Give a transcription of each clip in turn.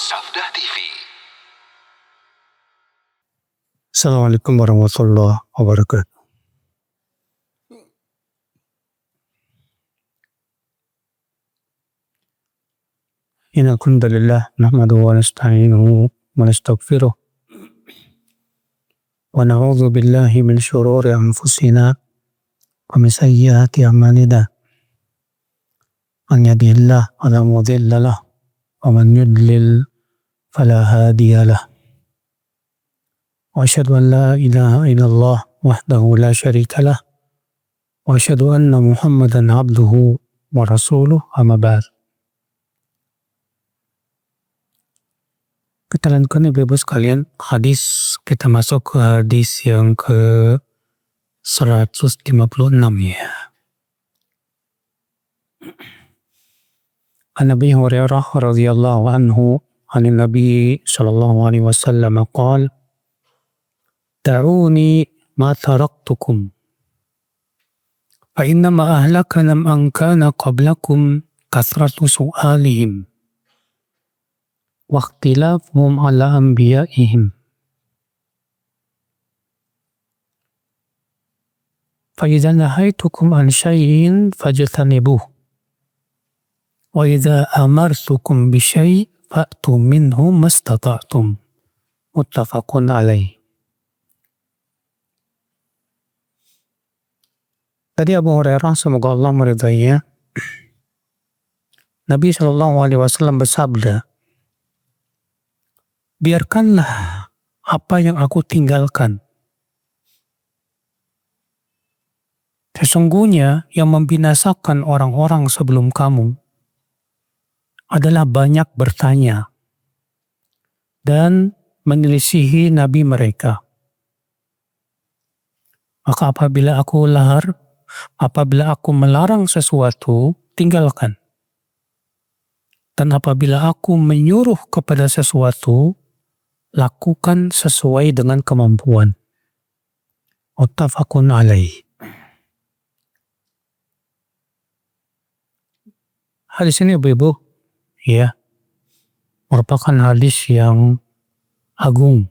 Safdah TV. Assalamualaikum warahmatullahi wabarakatuh. Innal hamdalillah nahmaduhu wa nasta'inuhu wa nastaghfiruh wa na'udzu billahi min shururi anfusina wa min sayyiati a'malina. Man yahdihillahu fala mudilla lahu wa man yudlil fala hadiya lahu. Wa asyhadu an la ilaha illallah wahdahu la syarika lah wa asyhadu anna Muhammadan abduhu wa rasuluh, amma ba'd. Kita lanjutkan Ibu sekalian, hadis kita masuk ke hadis yang ke 156 ya. An Abi Hurairah radhiyallahu anhu an Nabi sallallahu alaihi wasallam qala da'uni ma taraktukum fa innama ahlakana man kana qablakum kathratu su'alihim wa ikhtilafuhum ala anbiya'ihim fa idza nahaitukum an syai'in fajtanibuhu wa idza amartukum bi syai' fa'tu minhu mastata'tum. Muttafaqun alaih. Tadi Abu Hurairah, semoga Allah meridainya, Nabi SAW bersabda, biarkanlah apa yang aku tinggalkan. Sesungguhnya yang membinasakan orang-orang sebelum kamu adalah banyak bertanya dan menyelisihi Nabi mereka. Maka apabila aku melarang sesuatu, tinggalkan. Dan apabila aku menyuruh kepada sesuatu, lakukan sesuai dengan kemampuan. Muttafaqun alaih. Hadis ini Ibu, ya, merupakan hadis yang agung,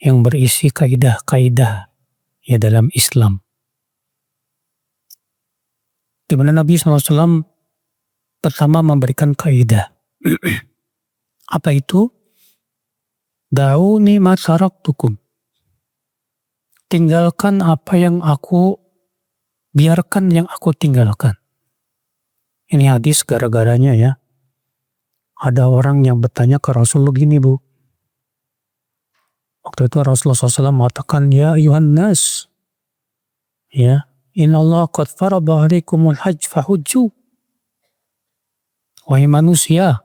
yang berisi kaidah-kaidah ya dalam Islam. Di mana Nabi SAW pertama memberikan kaidah. Apa itu? Da'uni ma taraktukum. Tinggalkan apa yang biarkan yang aku tinggalkan. Ini hadis gara-garanya ya. Ada orang yang bertanya ke Rasulullah gini, Bu. Waktu itu Rasulullah SAW mengatakan, ya ayuhan nas, ya, inna Allah qad farada alaikumul hajj fahujju. Wahai manusia,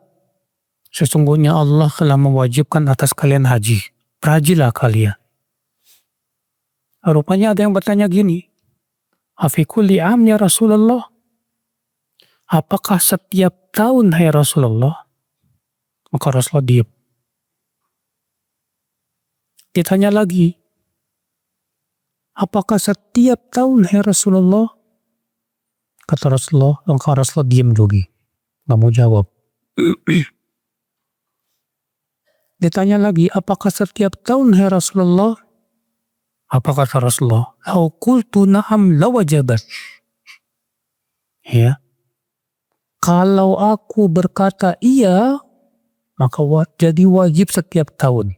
sesungguhnya Allah telah mewajibkan atas kalian haji. Berhajilah kalian. Rupanya ada yang bertanya gini, afi kulli am ya Rasulullah? Apakah setiap tahun hai Rasulullah? Maka Rasulullah diam. Ditanya lagi, apakah setiap tahun hai Rasulullah? Kata Rasulullah, maka Rasulullah diam juga. Nggak mau jawab. Ditanya lagi, apakah setiap tahun hai Rasulullah? Apa kata Rasulullah? Au qultu na'am lawajabat. Ya. Kalau aku berkata iya, maka jadi wajib setiap tahun.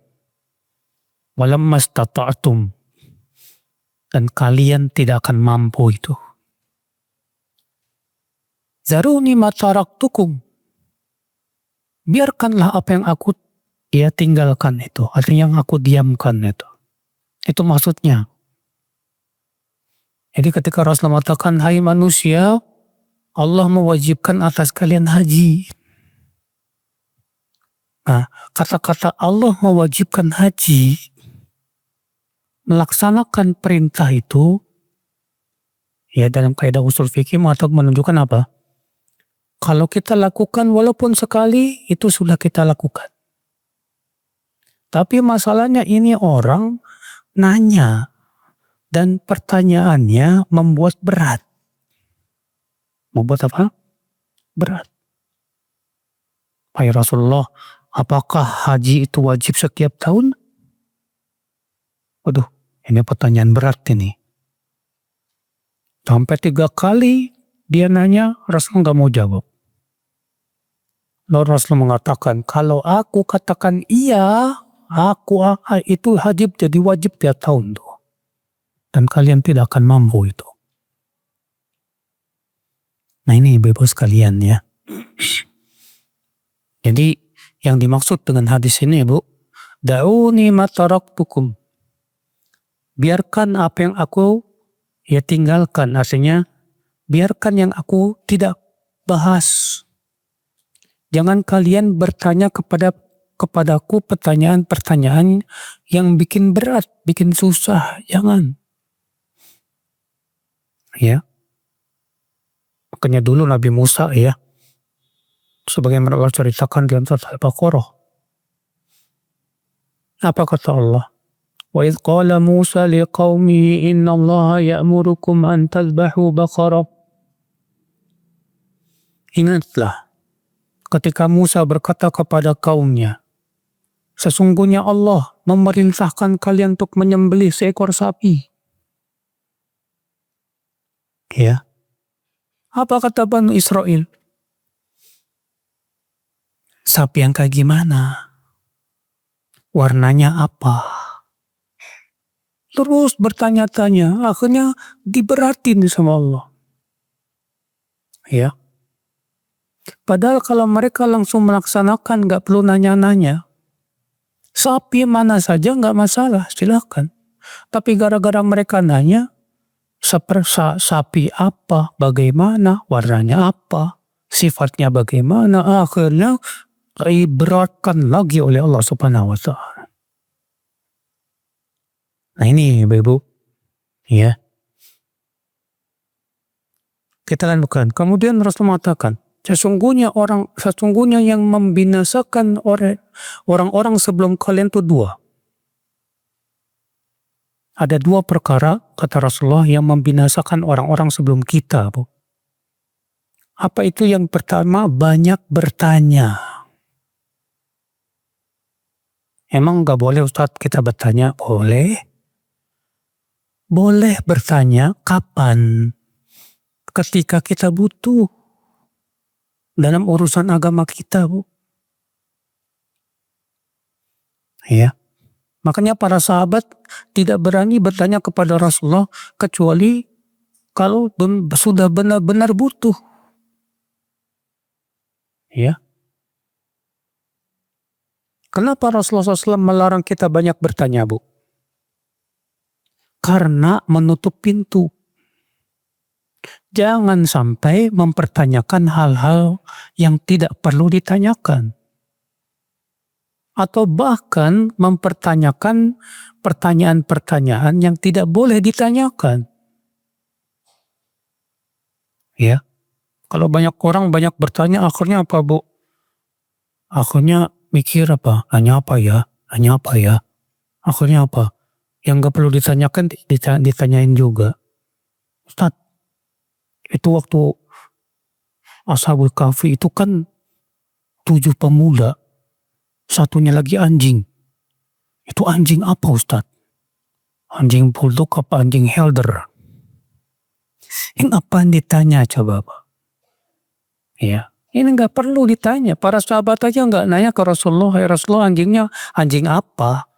Walam mastata'tum. Dan kalian tidak akan mampu itu. Zaruni ma taraktukum. Biarkanlah apa yang aku tinggalkan itu. Artinya yang aku diamkan itu. Itu maksudnya. Jadi ketika Rasulullah mengatakan, hai manusia, Allah mewajibkan atas kalian haji. Nah, kata-kata Allah mewajibkan haji, melaksanakan perintah itu, ya dalam kaidah usul fikih menunjukkan apa? Kalau kita lakukan walaupun sekali, itu sudah kita lakukan. Tapi masalahnya ini orang nanya, dan pertanyaannya membuat berat. Membuat apa? Berat. Hai Rasulullah, Apakah haji itu wajib setiap tahun? Waduh, ini pertanyaan berat ini. Sampai 3 kali dia nanya, Rasul nggak mau jawab. Lalu Rasul mengatakan, kalau aku katakan iya, itu haji jadi wajib tiap tahun tuh. Dan kalian tidak akan mampu itu. Nah ini ibu-ibu sekalian ya. Jadi yang dimaksud dengan hadis ini ibu, da'uni ma taraktukum. Biarkan apa yang aku tinggalkan, artinya biarkan yang aku tidak bahas. Jangan kalian bertanya kepadaku pertanyaan-pertanyaan yang bikin berat, bikin susah, jangan. Ya. Makanya dulu Nabi Musa ya, sebagaimana Allah ceritakan di surat Al-Baqarah. Apa kata Allah? Wa idh qala Musa liqaumihi inna Allah ya'murukum an tadhbahu baqarah. Ingatlah ketika Musa berkata kepada kaumnya, sesungguhnya Allah memerintahkan kalian untuk menyembelih seekor sapi. Ya. Apa kata Bani Israel? Sapi yang kayak gimana? Warnanya apa? Terus bertanya-tanya, akhirnya diberatin sama Allah. Ya. Padahal kalau mereka langsung melaksanakan, gak perlu nanya-nanya. Sapi mana saja gak masalah, silakan. Tapi gara-gara mereka nanya, sapi apa, bagaimana, warnanya apa, sifatnya bagaimana, akhirnya diberatkan lagi oleh Allah Subhanahu wa Ta'ala. Nah ini ibu-ibu, ya. Kita lanjutkan. Kemudian Rasul mengatakan, sesungguhnya yang membinasakan orang-orang sebelum kalian itu 2. Ada 2 perkara, kata Rasulullah, yang membinasakan orang-orang sebelum kita, Bu. Apa itu? Yang pertama, banyak bertanya. Emang gak boleh Ustadz kita bertanya? Boleh. Boleh bertanya kapan? Ketika kita butuh. Dalam urusan agama kita, Bu. Ya. Makanya para sahabat tidak berani bertanya kepada Rasulullah kecuali kalau sudah benar-benar butuh. Ya. Kenapa Rasulullah SAW melarang kita banyak bertanya, Bu? Karena menutup pintu. Jangan sampai mempertanyakan hal-hal yang tidak perlu ditanyakan. Atau bahkan mempertanyakan pertanyaan-pertanyaan yang tidak boleh ditanyakan. Ya. Kalau banyak orang banyak bertanya, akhirnya apa, Bu? Akhirnya mikir apa? Nanya apa ya? Akhirnya apa? Yang gak perlu ditanyakan ditanyain juga. Ustaz, itu waktu Ashabul Kahfi itu kan 7 pemuda, satunya lagi anjing. Itu anjing apa, Ustaz? Anjing bulldog apa anjing helder? Yang apa yang ditanya coba, Pak? Ya, ini gak perlu ditanya. Para sahabat aja gak nanya ke Rasulullah, ya Rasulullah anjingnya anjing apa?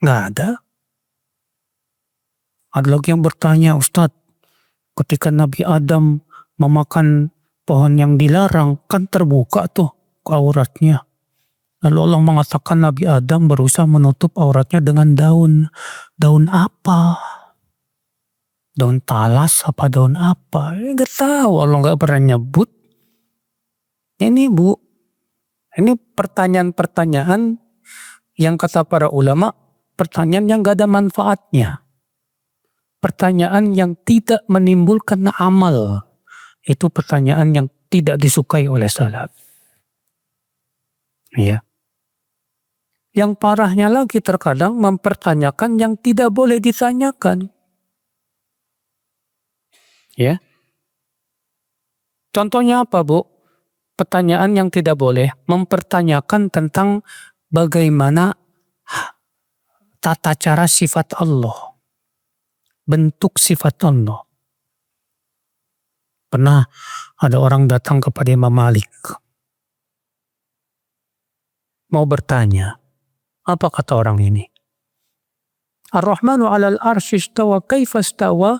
Gak ada. Ada lagi yang bertanya, Ustaz, ketika Nabi Adam memakan pohon yang dilarang, kan terbuka tuh auratnya. Lalu Allah mengatakan Nabi Adam berusaha menutup auratnya dengan daun. Daun apa? Daun talas apa daun apa? Gak tahu, Allah gak pernah nyebut. Ini, Bu, ini pertanyaan-pertanyaan yang kata para ulama, pertanyaan yang gak ada manfaatnya. Pertanyaan yang tidak menimbulkan amal. Itu pertanyaan yang tidak disukai oleh salaf. Ya. Yang parahnya lagi terkadang mempertanyakan yang tidak boleh ditanyakan. Ya. Contohnya apa, Bu? pertanyaan yang tidak boleh mempertanyakan tentang bagaimana tata cara sifat Allah, bentuk sifat Allah. Pernah ada orang datang kepada Imam Malik, mau bertanya, apa kata orang ini? Ar-Rahmanu 'alal arsy istawa, kaifa istawa?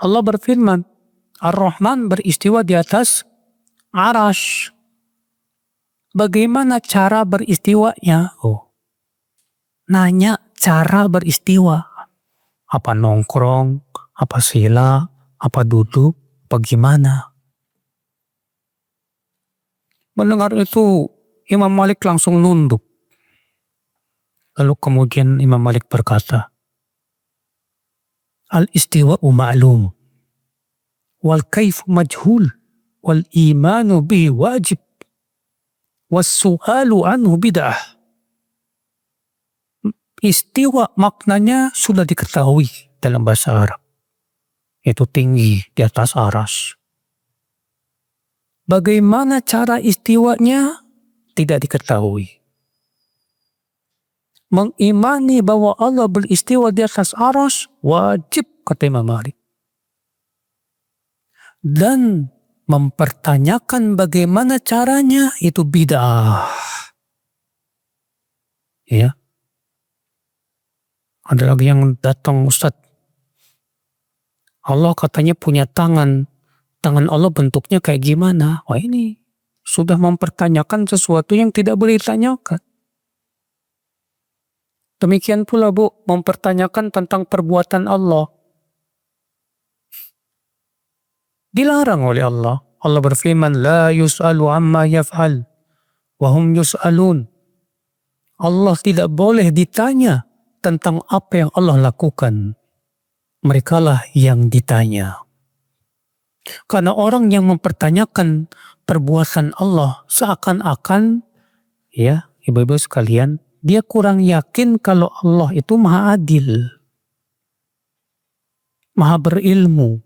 Allah berfirman, Ar-Rahman beristiwa di atas arash. Bagaimana cara beristiwanya? Oh, nanya cara beristiwa. Apa nongkrong, apa sila, apa duduk, apa gimana? Mendengar itu, Imam Malik langsung nunduk. Lalu kemudian Imam Malik berkata, Al-istiwa'u ma'lum, wal kaifu majhul, wal imanu bihi wajib, was su'alu anhu bid'ah. Istiwa maknanya sudah diketahui dalam bahasa Arab. Itu tinggi di atas aras. Bagaimana cara istiwanya tidak diketahui. Mengimani bahwa Allah beristiwa di atas aras wajib, kata Imam Malik. Dan mempertanyakan bagaimana caranya itu bid'ah. Ya. Ada lagi yang datang, Ustaz, Allah katanya punya tangan. Tangan Allah bentuknya kayak gimana? Wah, ini sudah mempertanyakan sesuatu yang tidak boleh ditanyakan. Demikian pula, Bu, mempertanyakan tentang perbuatan Allah. Dilarang oleh Allah. Allah berfirman, La yus'alu amma yaf'al, wa hum yus'alun. Allah tidak boleh ditanya tentang apa yang Allah lakukan. Merekalah yang ditanya. Karena orang yang mempertanyakan perbuatan Allah seakan-akan, ya, ibu-ibu sekalian, dia kurang yakin kalau Allah itu maha adil, maha berilmu.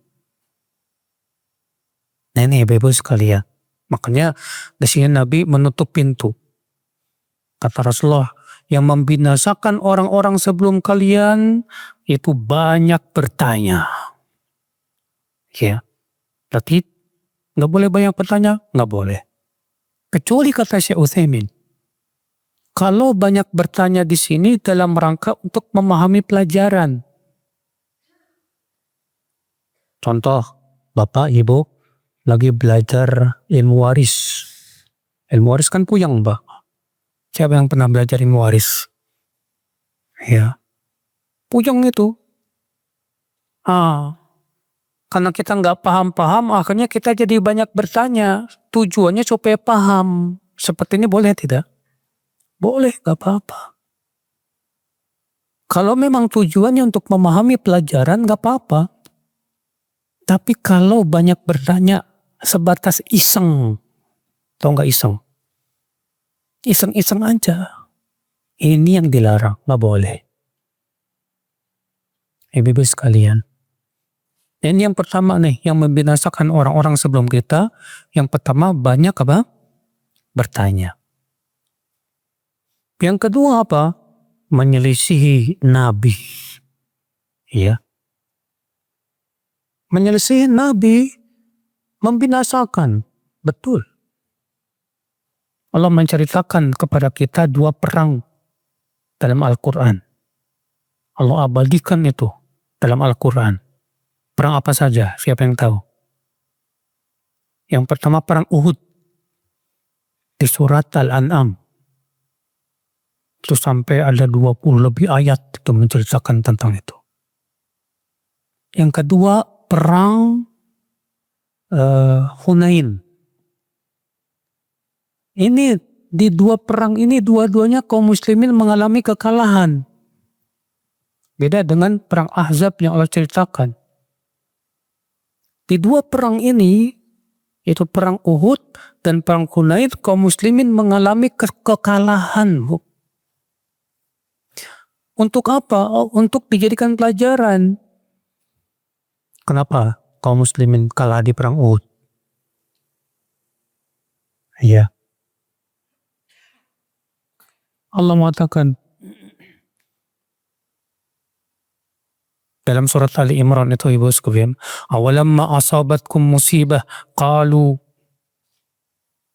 Nah, ini ibu-ibu sekalian. Makanya di sini Nabi menutup pintu. Kata Rasulullah, yang membinasakan orang-orang sebelum kalian itu banyak bertanya. Ya, berarti nggak boleh banyak bertanya, nggak boleh. Kecuali kata Syekh Utsaimin, kalau banyak bertanya di sini dalam rangka untuk memahami pelajaran. Contoh, Bapak, Ibu lagi belajar ilmu waris. Ilmu waris kan puyeng, Mbak. Siapa yang pernah belajar ilmu waris? Ya, puyeng itu. Karena kita nggak paham-paham, akhirnya kita jadi banyak bertanya. Tujuannya supaya paham. Seperti ini boleh tidak? Boleh, nggak apa-apa. Kalau memang tujuannya untuk memahami pelajaran, nggak apa-apa. Tapi kalau banyak bertanya sebatas iseng, tau nggak iseng? Iseng-iseng aja. Ini yang dilarang, nggak boleh. Ibu-ibu sekalian. Ini yang pertama nih, yang membinasakan orang-orang sebelum kita. Yang pertama, banyak apa? Bertanya. Yang kedua apa? Menyelisihi Nabi. Ya. Menyelisihi Nabi membinasakan. Betul. Allah menceritakan kepada kita 2 perang dalam Al-Quran. Allah abadikan itu dalam Al-Quran. Perang apa saja? Siapa yang tahu? Yang pertama perang Uhud di surat Al-An'am. Itu sampai ada 20 lebih ayat itu menceritakan tentang itu. Yang kedua perang Hunain. Ini di 2 perang ini dua-duanya kaum muslimin mengalami kekalahan. Beda dengan perang Ahzab yang Allah ceritakan. Di 2 perang ini, itu perang Uhud dan perang Hunain, kaum muslimin mengalami kekalahan. Untuk apa? Untuk dijadikan pelajaran. Kenapa kaum muslimin kalah di perang Uhud? Ya, Allah mengatakan dalam surat Ali Imran itu ibu sekalian, awalamma asabatkum musibah qalu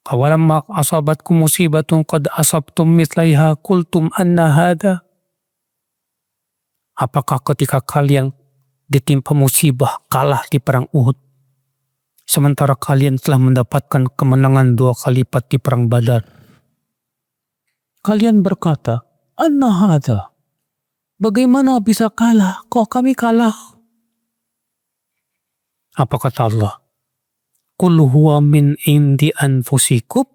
awalamma asabatkum musibatun qad asabtum mithlaiha qultum anna hadha. Apakah ketika kalian ditimpa musibah kalah di perang Uhud, sementara kalian telah mendapatkan kemenangan 2 kali lipat di perang Badar, kalian berkata, anna hadha, bagaimana bisa kalah? Kok kami kalah? Apa kata Allah? Qul huwa min indi anfusikum.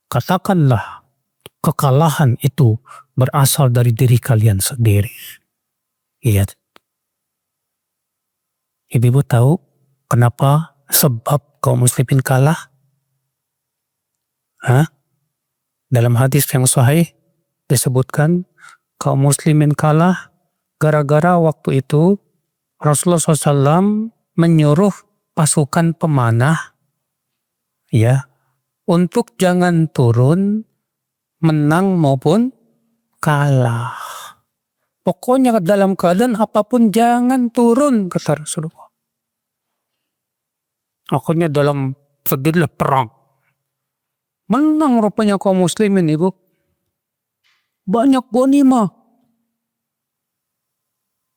Katakanlah, kekalahan itu berasal dari diri kalian sendiri. Iya. Ibu tahu kenapa sebab kaum muslimin kalah? Dalam hadis yang sahih disebutkan kaum muslimin kalah gara-gara waktu itu Rasulullah SAW menyuruh pasukan pemanah untuk jangan turun menang maupun kalah. Pokoknya dalam keadaan apapun jangan turun, kata Rasulullah. Akhirnya dalam terjadilah perang. Menang rupanya kaum muslimin, ibu. Banyak ghanimah.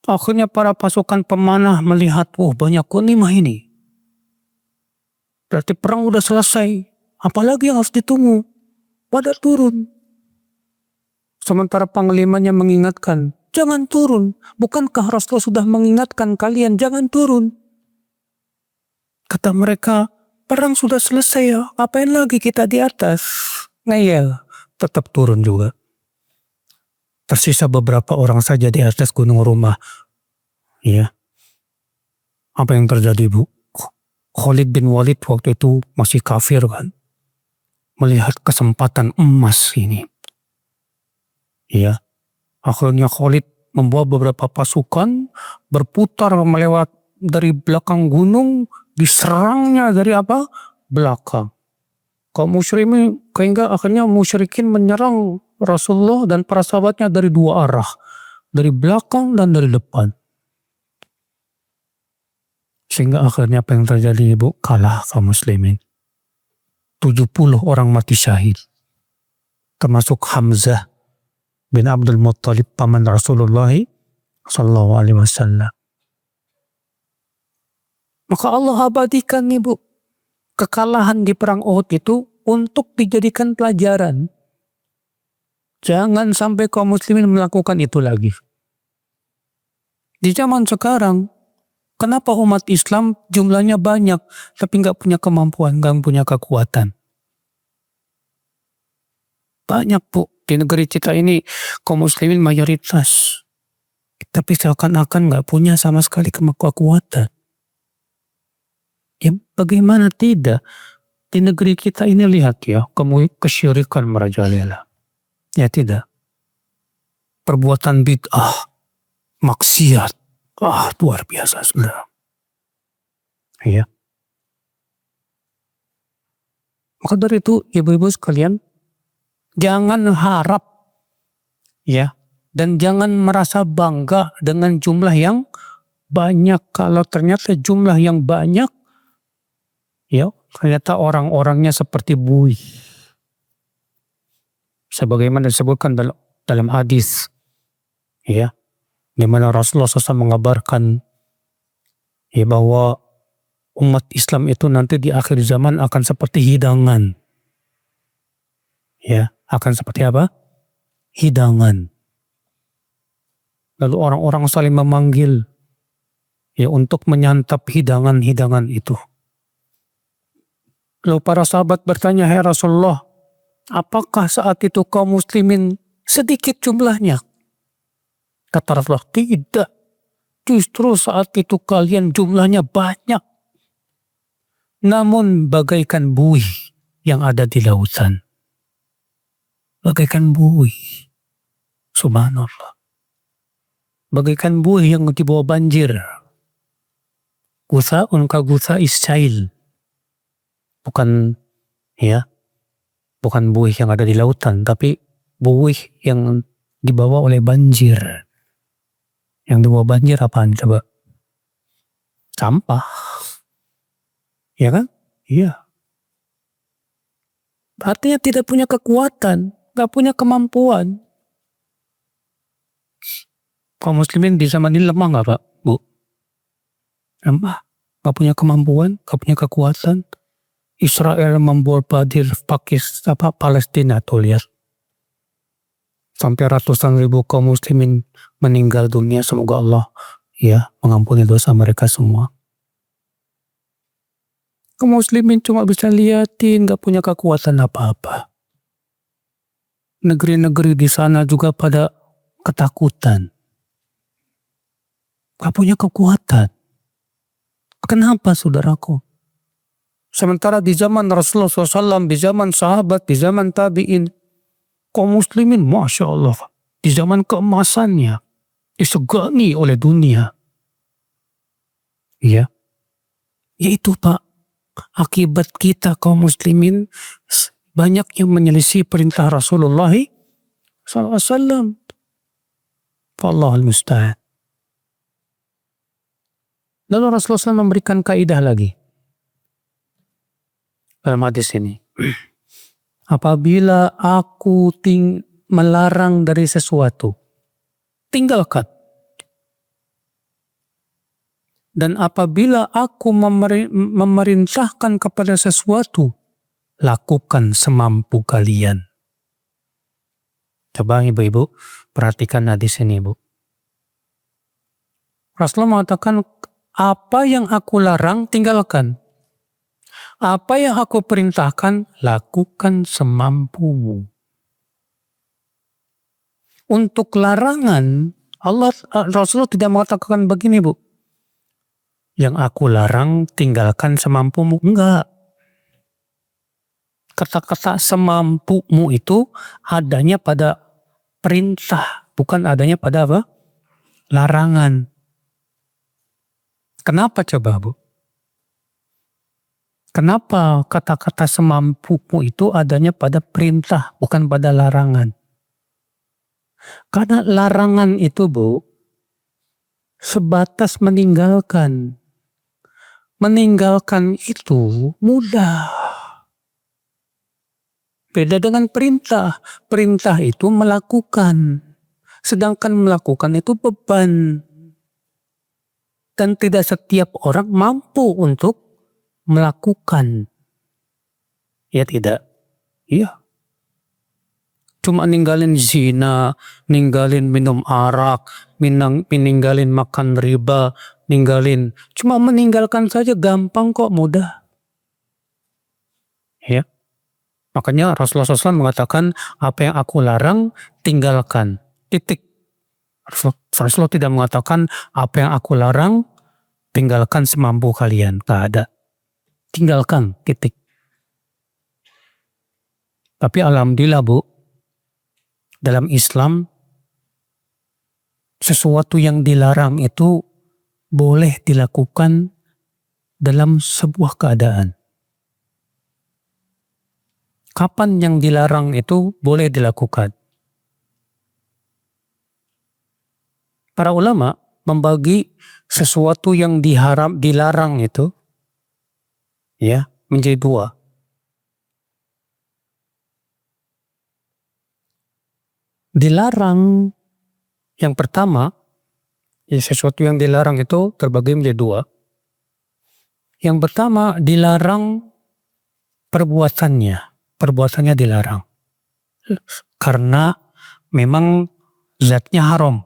Akhirnya para pasukan pemanah melihat, banyak ghanimah ini. Berarti perang udah selesai. Apalagi yang harus ditunggu? Pada turun. Sementara panglimanya mengingatkan, jangan turun. Bukankah Rasulullah sudah mengingatkan kalian, jangan turun? Kata mereka, perang sudah selesai ya. Apain lagi kita di atas? Ngeyel. Tetap turun juga. Tersisa beberapa orang saja di atas gunung rumah. Iya. Apa yang terjadi, Bu? Khalid bin Walid waktu itu masih kafir kan. Melihat kesempatan emas ini. Iya. Akhirnya Khalid membawa beberapa pasukan berputar melewat dari belakang gunung, diserangnya dari belakang. Kaum musyrikin akhirnya musyrikin menyerang Rasulullah dan para sahabatnya dari 2 arah. Dari belakang dan dari depan. Sehingga akhirnya apa yang terjadi, ibu? Kalah kaum muslimin. 70 orang mati syahid. Termasuk Hamzah bin Abdul Muttalib, paman Rasulullah sallallahu alaihi wasallam. Maka Allah abadikan, ibu, kekalahan di perang Uhud itu untuk dijadikan pelajaran. Jangan sampai kaum muslimin melakukan itu lagi. Di zaman sekarang, kenapa umat Islam jumlahnya banyak tapi nggak punya kemampuan, nggak punya kekuatan? Banyak, Bu. Di negeri kita ini kaum muslimin mayoritas. Tapi seakan-akan nggak punya sama sekali kekuatan. Ya bagaimana tidak? Di negeri kita ini lihat ya, kesyirikan merajalela. Ya tidak. Perbuatan bid'ah, maksiat. Luar biasa sudah. Ya. Maka dari itu ibu-ibu sekalian, jangan harap ya, dan jangan merasa bangga dengan jumlah yang banyak. Kalau ternyata jumlah yang banyak, ya ternyata orang-orangnya seperti buih. Sebagaimana disebutkan dalam hadis, ya, di mana Rasulullah SAW mengabarkan ya bahwa umat Islam itu nanti di akhir zaman akan seperti hidangan. Ya, akan seperti apa? Hidangan. Lalu orang-orang saling memanggil ya untuk menyantap hidangan-hidangan itu. Lalu para sahabat bertanya, "Hai Rasulullah, apakah saat itu kaum muslimin sedikit jumlahnya?" Kata Rasulullah, "Tidak. Justru saat itu kalian jumlahnya banyak. Namun bagaikan buih yang ada di lautan." Bagaikan buih. Subhanallah. Bagaikan buih yang dibawa banjir. Gusa'un ka gusa'is sail. Bukan Ya, bukan buih yang ada di lautan, tapi buih yang dibawa oleh banjir. Yang dibawa banjir apaan coba? Sampah, ya kan? Iya. Artinya tidak punya kekuatan, gak punya kemampuan. Kaum muslimin di zaman ini lemah gak Pak, Bu? Lemah. Gak punya kemampuan, gak punya kekuatan. Israel memborbadir Palestina tuh lihat. Sampai ratusan ribu kaum muslimin meninggal dunia. Semoga Allah ya mengampuni dosa mereka semua. Kaum muslimin cuma bisa liatin, gak punya kekuatan apa-apa. Negeri-negeri di sana juga pada ketakutan. Gak punya kekuatan. Kenapa saudaraku? Sementara di zaman Rasulullah SAW, di zaman sahabat, di zaman tabi'in, kaum muslimin Masya Allah, di zaman keemasannya, disegani oleh dunia. Ya, yaitu Pak, akibat kita kaum muslimin banyak yang menyelisih perintah Rasulullah SAW. Wallahul musta'an. Lalu Rasulullah SAW memberikan kaidah lagi dalam hadis ini. Apabila aku melarang dari sesuatu, tinggalkan. Dan apabila aku memerintahkan kepada sesuatu, lakukan semampu kalian. Coba ibu-ibu perhatikan hadis ini, Bu. Rasulullah mengatakan, apa yang aku larang, tinggalkan. Apa yang aku perintahkan, lakukan semampumu. Untuk larangan, Rasulullah tidak mengatakan begini, Bu. Yang aku larang, tinggalkan semampumu. Enggak. Kata-kata semampumu itu adanya pada perintah, bukan adanya pada apa? Larangan. Kenapa coba, Bu? Kenapa kata-kata semampumu itu adanya pada perintah, bukan pada larangan? Karena larangan itu, Bu, sebatas meninggalkan. Meninggalkan itu mudah. Beda dengan perintah. Perintah itu melakukan. Sedangkan melakukan itu beban. Dan tidak setiap orang mampu untuk melakukan. Ya tidak. Iya. Cuma ninggalin zina, ninggalin minum arak, ninggalin makan riba, cuma meninggalkan saja gampang kok, mudah. Ya. Makanya Rasulullah SAW mengatakan, apa yang aku larang, tinggalkan. Titik. Rasulullah tidak mengatakan, apa yang aku larang, tinggalkan semampu kalian. Tak ada. Tinggalkan, titik. Tapi alhamdulillah, Bu, dalam Islam, sesuatu yang dilarang itu boleh dilakukan dalam sebuah keadaan. Kapan yang dilarang itu boleh dilakukan? Para ulama membagi sesuatu yang dilarang itu ya menjadi dua. Dilarang yang pertama, ya sesuatu yang dilarang itu terbagi menjadi dua. Yang pertama dilarang perbuatannya dilarang karena memang zatnya haram,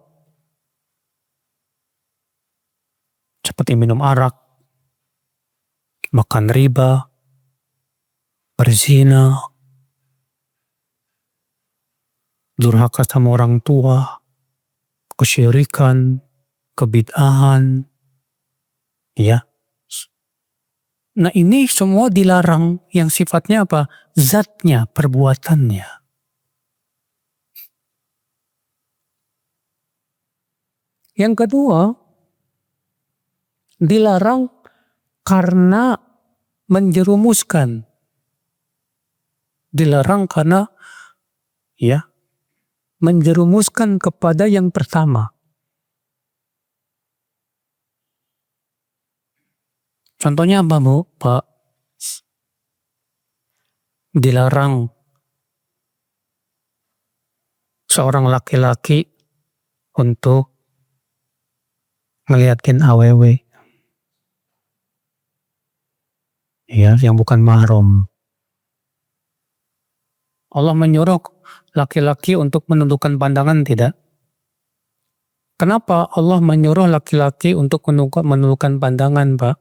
seperti minum arak, makan riba, berzina, durhaka sama orang tua, kesyirikan, kebid'ahan, ya. Nah ini semua dilarang yang sifatnya apa? Zatnya, perbuatannya. Yang kedua, dilarang karena menjerumuskan. Dilarang karena ya menjerumuskan kepada yang pertama. Contohnya apa Bu? Pak? Dilarang seorang laki-laki untuk ngeliatin awewe, ya, yang bukan mahram. Allah menyuruh laki-laki untuk menundukkan pandangan, tidak? Kenapa Allah menyuruh laki-laki untuk menundukkan pandangan, Pak?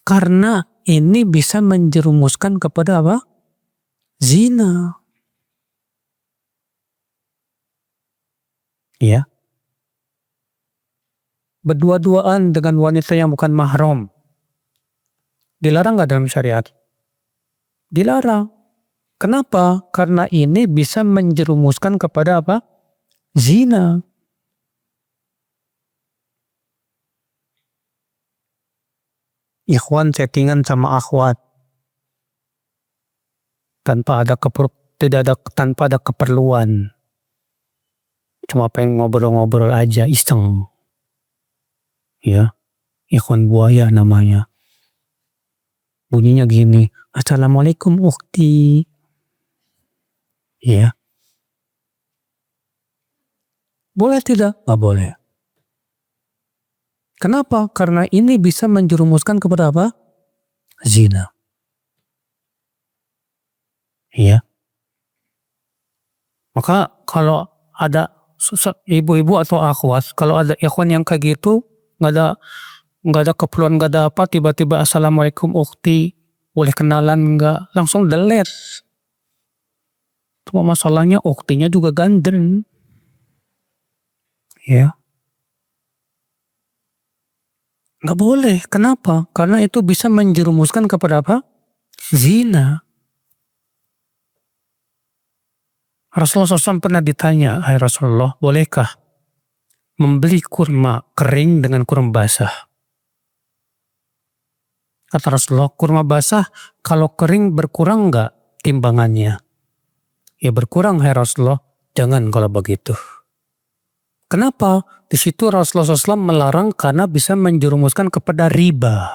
Karena ini bisa menjerumuskan kepada apa? Zina. Ya. Berdua-duaan dengan wanita yang bukan mahram. Dilarang nggak dalam syariat? Dilarang. Kenapa? Karena ini bisa menjerumuskan kepada apa? Zina. Ikhwan chattingan sama akhwat tanpa ada tanpa ada keperluan. Cuma pengen ngobrol-ngobrol aja, iseng. Ya, ikhwan buaya namanya. Bunyinya gini, Assalamualaikum ukhti. Ya. Boleh tidak? Nggak boleh. Kenapa? Karena ini bisa menjerumuskan kepada apa? Zina. Ya. Maka kalau ada ibu-ibu atau akhwat, kalau ada ikhwan yang kayak gitu, nggak ada keperluan, nggak ada apa, tiba-tiba Assalamualaikum ukhti, boleh kenalan nggak? Langsung delete. Cuma masalahnya ukhtinya juga gandeng. Ya. Nggak boleh. Kenapa? Karena itu bisa menjerumuskan kepada apa? Zina. Rasulullah SAW pernah ditanya, hai Rasulullah, bolehkah membeli kurma kering dengan kurma basah? Kata Rasulullah, kurma basah kalau kering berkurang nggak timbangannya? Ya berkurang, hai Rasulullah. Jangan kalau begitu. Kenapa? Di situ Rasulullah SAW melarang karena bisa menjerumuskan kepada riba.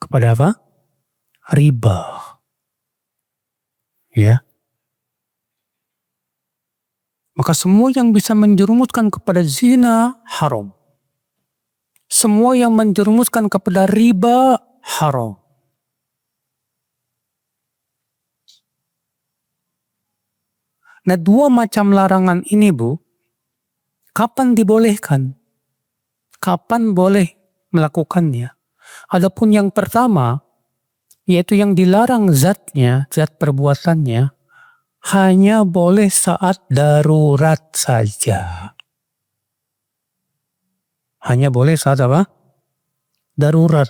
Kepada apa? Riba. Ya. Maka semua yang bisa menjerumuskan kepada zina haram. Semua yang menjerumuskan kepada riba haram. Nah, dua macam larangan ini, Bu, kapan dibolehkan? Kapan boleh melakukannya? Adapun yang pertama, yaitu yang dilarang zatnya, zat perbuatannya, hanya boleh saat darurat saja. Hanya boleh saat apa? Darurat.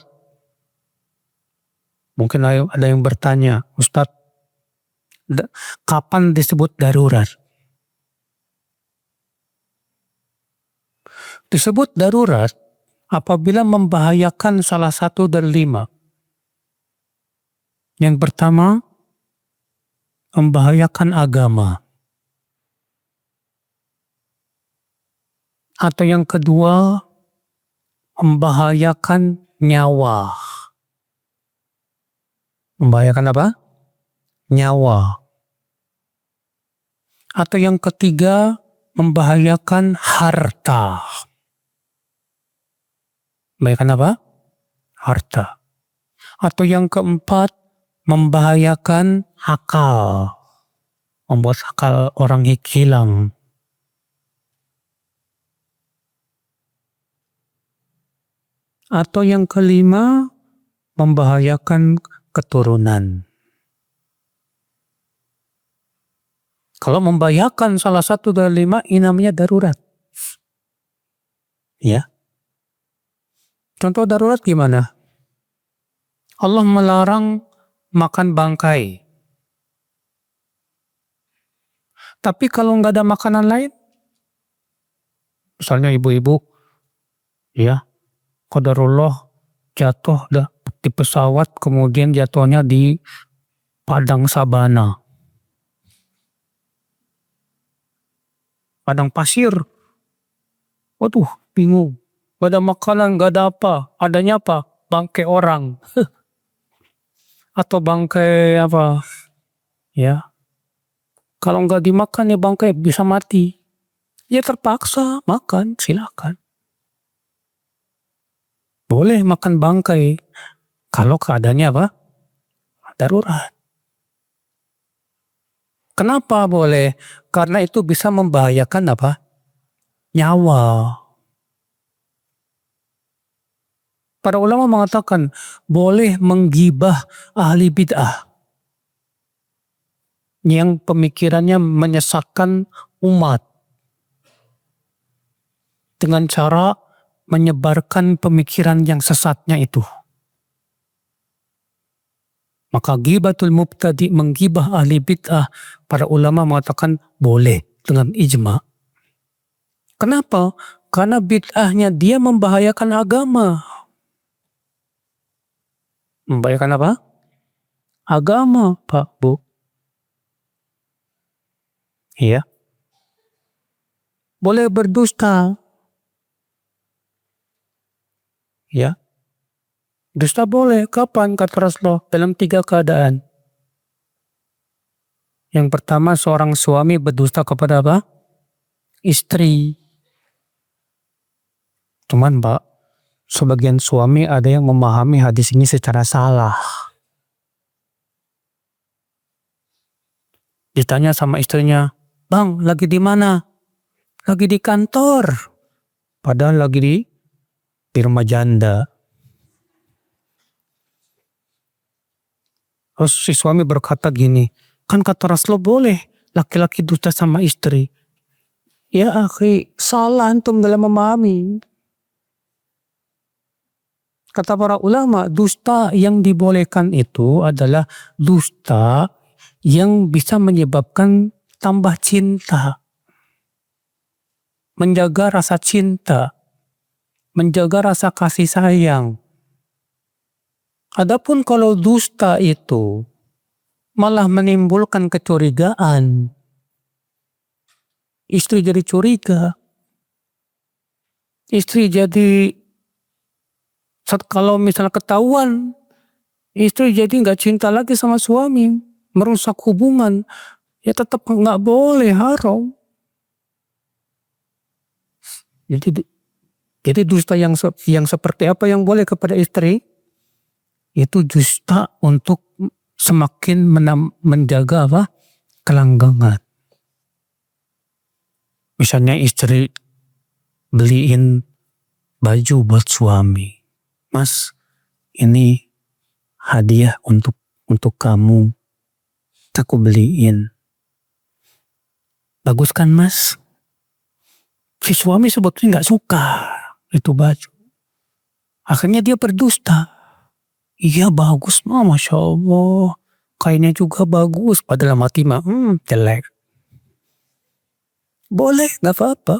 Mungkin ada yang bertanya, Ustadz, kapan disebut darurat? Disebut darurat apabila membahayakan salah satu dari 5. Yang pertama, membahayakan agama. Atau yang kedua, membahayakan nyawa. Membahayakan apa? Nyawa. Atau yang ketiga, membahayakan harta. Membahayakan apa? Harta. Atau yang keempat, membahayakan akal. Membuat akal orang hilang. Atau yang kelima, membahayakan keturunan. Kalau membahayakan salah satu dari 5, ini namanya darurat. Ya. Contoh darurat gimana? Allah melarang makan bangkai. Tapi kalau nggak ada makanan lain, misalnya ibu-ibu, ya, qadarullah jatuh, di pesawat kemudian jatuhnya di padang sabana, padang pasir. Waduh, bingung. Gak ada makanan, gak ada apa. Adanya apa? Bangkai orang. Atau bangkai apa? Ya, kalau nggak dimakan ya bangkai bisa mati. Ya terpaksa makan, silakan. Boleh makan bangkai. Kalau keadaannya apa? Darurat. Kenapa boleh? Karena itu bisa membahayakan apa? Nyawa. Para ulama mengatakan boleh menggibah ahli bid'ah yang pemikirannya menyesatkan umat dengan cara menyebarkan pemikiran yang sesatnya itu. Maka ghibatul mubtadi, menggibah ahli bid'ah, para ulama mengatakan boleh dengan ijma. Kenapa? Karena bid'ahnya dia membahayakan agama. Membahayakan apa? Agama, Pak, Bu. Iya. Boleh berdusta. Ya. Dusta boleh. Kapan kata Rasulullah? Dalam 3 keadaan. Yang pertama, seorang suami berdusta kepada apa? Istri. Cuman, Pak, sebagian suami ada yang memahami hadis ini secara salah. Ditanya sama istrinya, "Bang, lagi di mana?" "Lagi di kantor." Padahal lagi di rumah janda. Terus si suami berkata gini, "Kan kata Rasulullah boleh laki-laki dusta sama istri." Ya akhi, salah antum dalam memahami. Kata para ulama, dusta yang dibolehkan itu adalah dusta yang bisa menyebabkan tambah cinta. Menjaga rasa cinta. Menjaga rasa kasih sayang. Adapun kalau dusta itu malah menimbulkan kecurigaan, istri jadi curiga, istri jadi, kalau misalnya ketahuan, istri jadi nggak cinta lagi sama suami, merusak hubungan, ya tetap nggak boleh, haram. Jadi dusta yang seperti apa yang boleh kepada istri? Itu dusta untuk semakin menjaga apa? Kelanggengan. Misalnya istri beliin baju buat suami. "Mas, ini hadiah untuk kamu. Aku beliin." "Bagus kan, Mas?" Si suami sebetulnya nggak suka itu baju. Akhirnya dia berdusta. "Iya bagus mah, Masya Allah. Kainnya juga bagus." Padahal mati mah, jelek. Boleh, nggak apa-apa.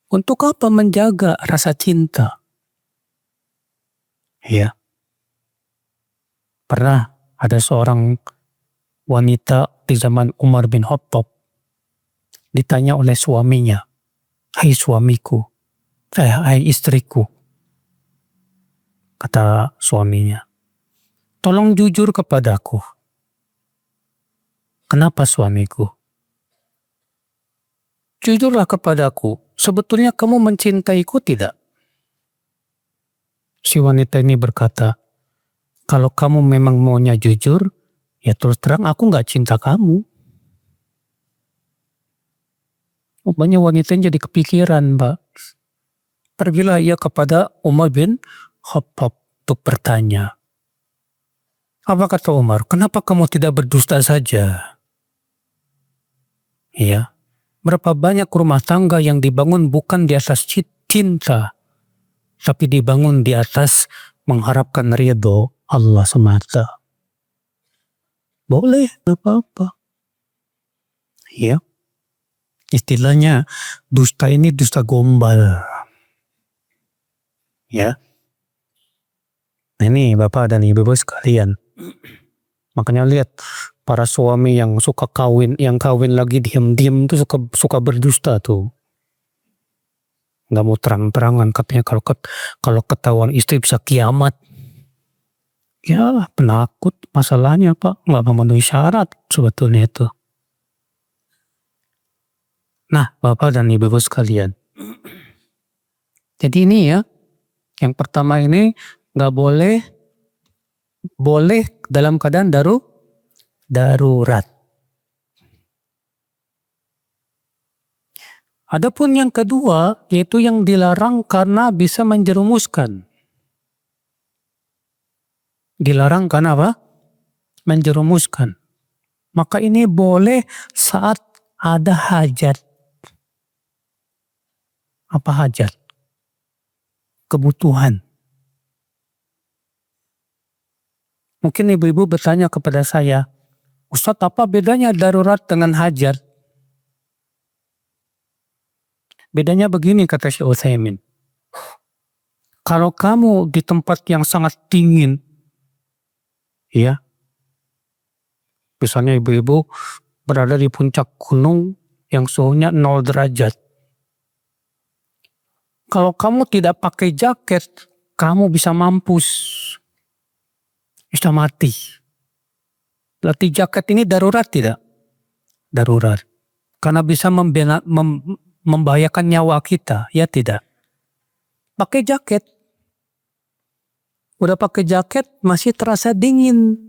Untuk apa? Menjaga rasa cinta. Ya. Pernah ada seorang wanita di zaman Umar bin Khattab ditanya oleh suaminya, "Hai suamiku, hai istriku." Kata suaminya, "Tolong jujur kepadaku." "Kenapa suamiku?" "Jujurlah kepadaku, sebetulnya kamu mencintaiku tidak?" Si wanita ini berkata, "Kalau kamu memang maunya jujur, ya terus terang aku nggak cinta kamu." Rupanya wanita jadi kepikiran, Pak. Pergilah ia kepada Umar bin Khattab untuk bertanya. Apa kata Umar? "Kenapa kamu tidak berdusta saja?" Ya, berapa banyak rumah tangga yang dibangun bukan di atas cinta, tapi dibangun di atas mengharapkan ridho Allah semata. Boleh, gak apa-apa. Ya, istilahnya dusta ini dusta gombal. Ya. Nah ini Bapak dan Ibu sekalian. Makanya lihat para suami yang suka kawin, yang kawin lagi diam-diam tuh suka berdusta tuh. Nggak mau terang-terangan, katanya kalau ketahuan istri bisa kiamat. Ya penakut, masalahnya Pak, nggak memenuhi syarat sebetulnya itu. Nah Bapak dan Ibu sekalian. Jadi ini ya, yang pertama ini nggak boleh dalam keadaan darurat. Adapun yang kedua, yaitu yang dilarang karena bisa menjerumuskan. Dilarang karena apa? Menjerumuskan. Maka ini boleh saat ada hajat. Apa hajat? Kebutuhan. Mungkin ibu-ibu bertanya kepada saya, Ustadz, apa bedanya darurat dengan hajat? Bedanya begini, kata Syekh Utsaimin. Kalau kamu di tempat yang sangat dingin, ya, misalnya ibu-ibu berada di puncak gunung yang suhunya 0 derajat. Kalau kamu tidak pakai jaket, kamu bisa mampus. Bisa mati. Berarti jaket ini darurat tidak? Darurat. Karena bisa membahayakan nyawa kita, ya tidak? Pakai jaket. Udah pakai jaket masih terasa dingin.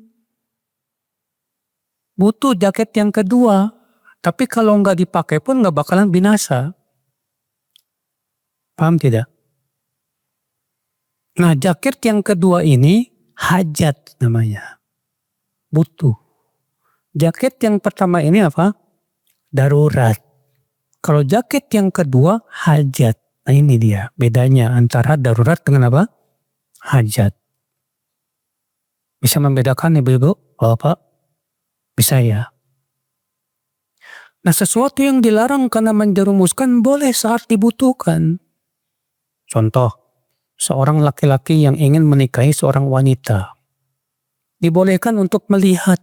Butuh jaket yang kedua. Tapi kalau nggak dipakai pun nggak bakalan binasa. Paham tidak? Nah jaket yang kedua ini hajat namanya. Butuh. Jaket yang pertama ini apa? Darurat. Kalau jaket yang kedua hajat. Nah ini dia bedanya antara darurat dengan apa? Hajat. Bisa membedakan ibu-ibu? Bapak? Bisa ya? Nah sesuatu yang dilarang karena menjerumuskan boleh saat dibutuhkan. Contoh, seorang laki-laki yang ingin menikahi seorang wanita. Dibolehkan untuk melihat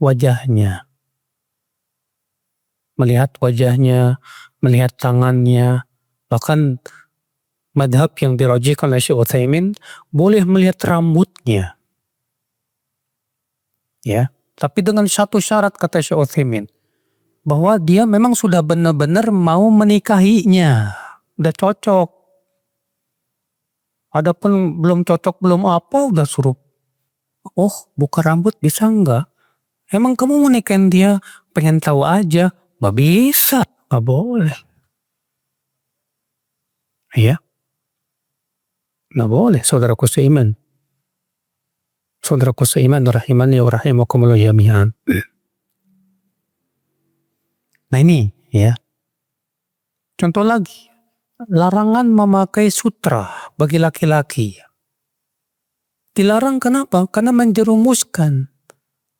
wajahnya. Melihat wajahnya, melihat tangannya. Bahkan madhab yang dirajihkan oleh Syekh Utsaimin boleh melihat rambutnya. Ya, tapi dengan satu syarat kata Syekh Utsaimin, bahwa dia memang sudah benar-benar mau menikahinya. Udah cocok. Adapun belum cocok, belum apa, udah suruh. Oh, buka rambut bisa enggak? Emang kamu mau nikahin dia, pengen tahu aja. Nggak bisa, nggak boleh. Iya, nggak boleh, saudaraku seiman. Saudaraku seiman, rahimani wa rahimakumullah jami'an. Nah ini, ya. Contoh lagi, larangan memakai sutra bagi laki-laki. Dilarang kenapa? Karena menjerumuskan.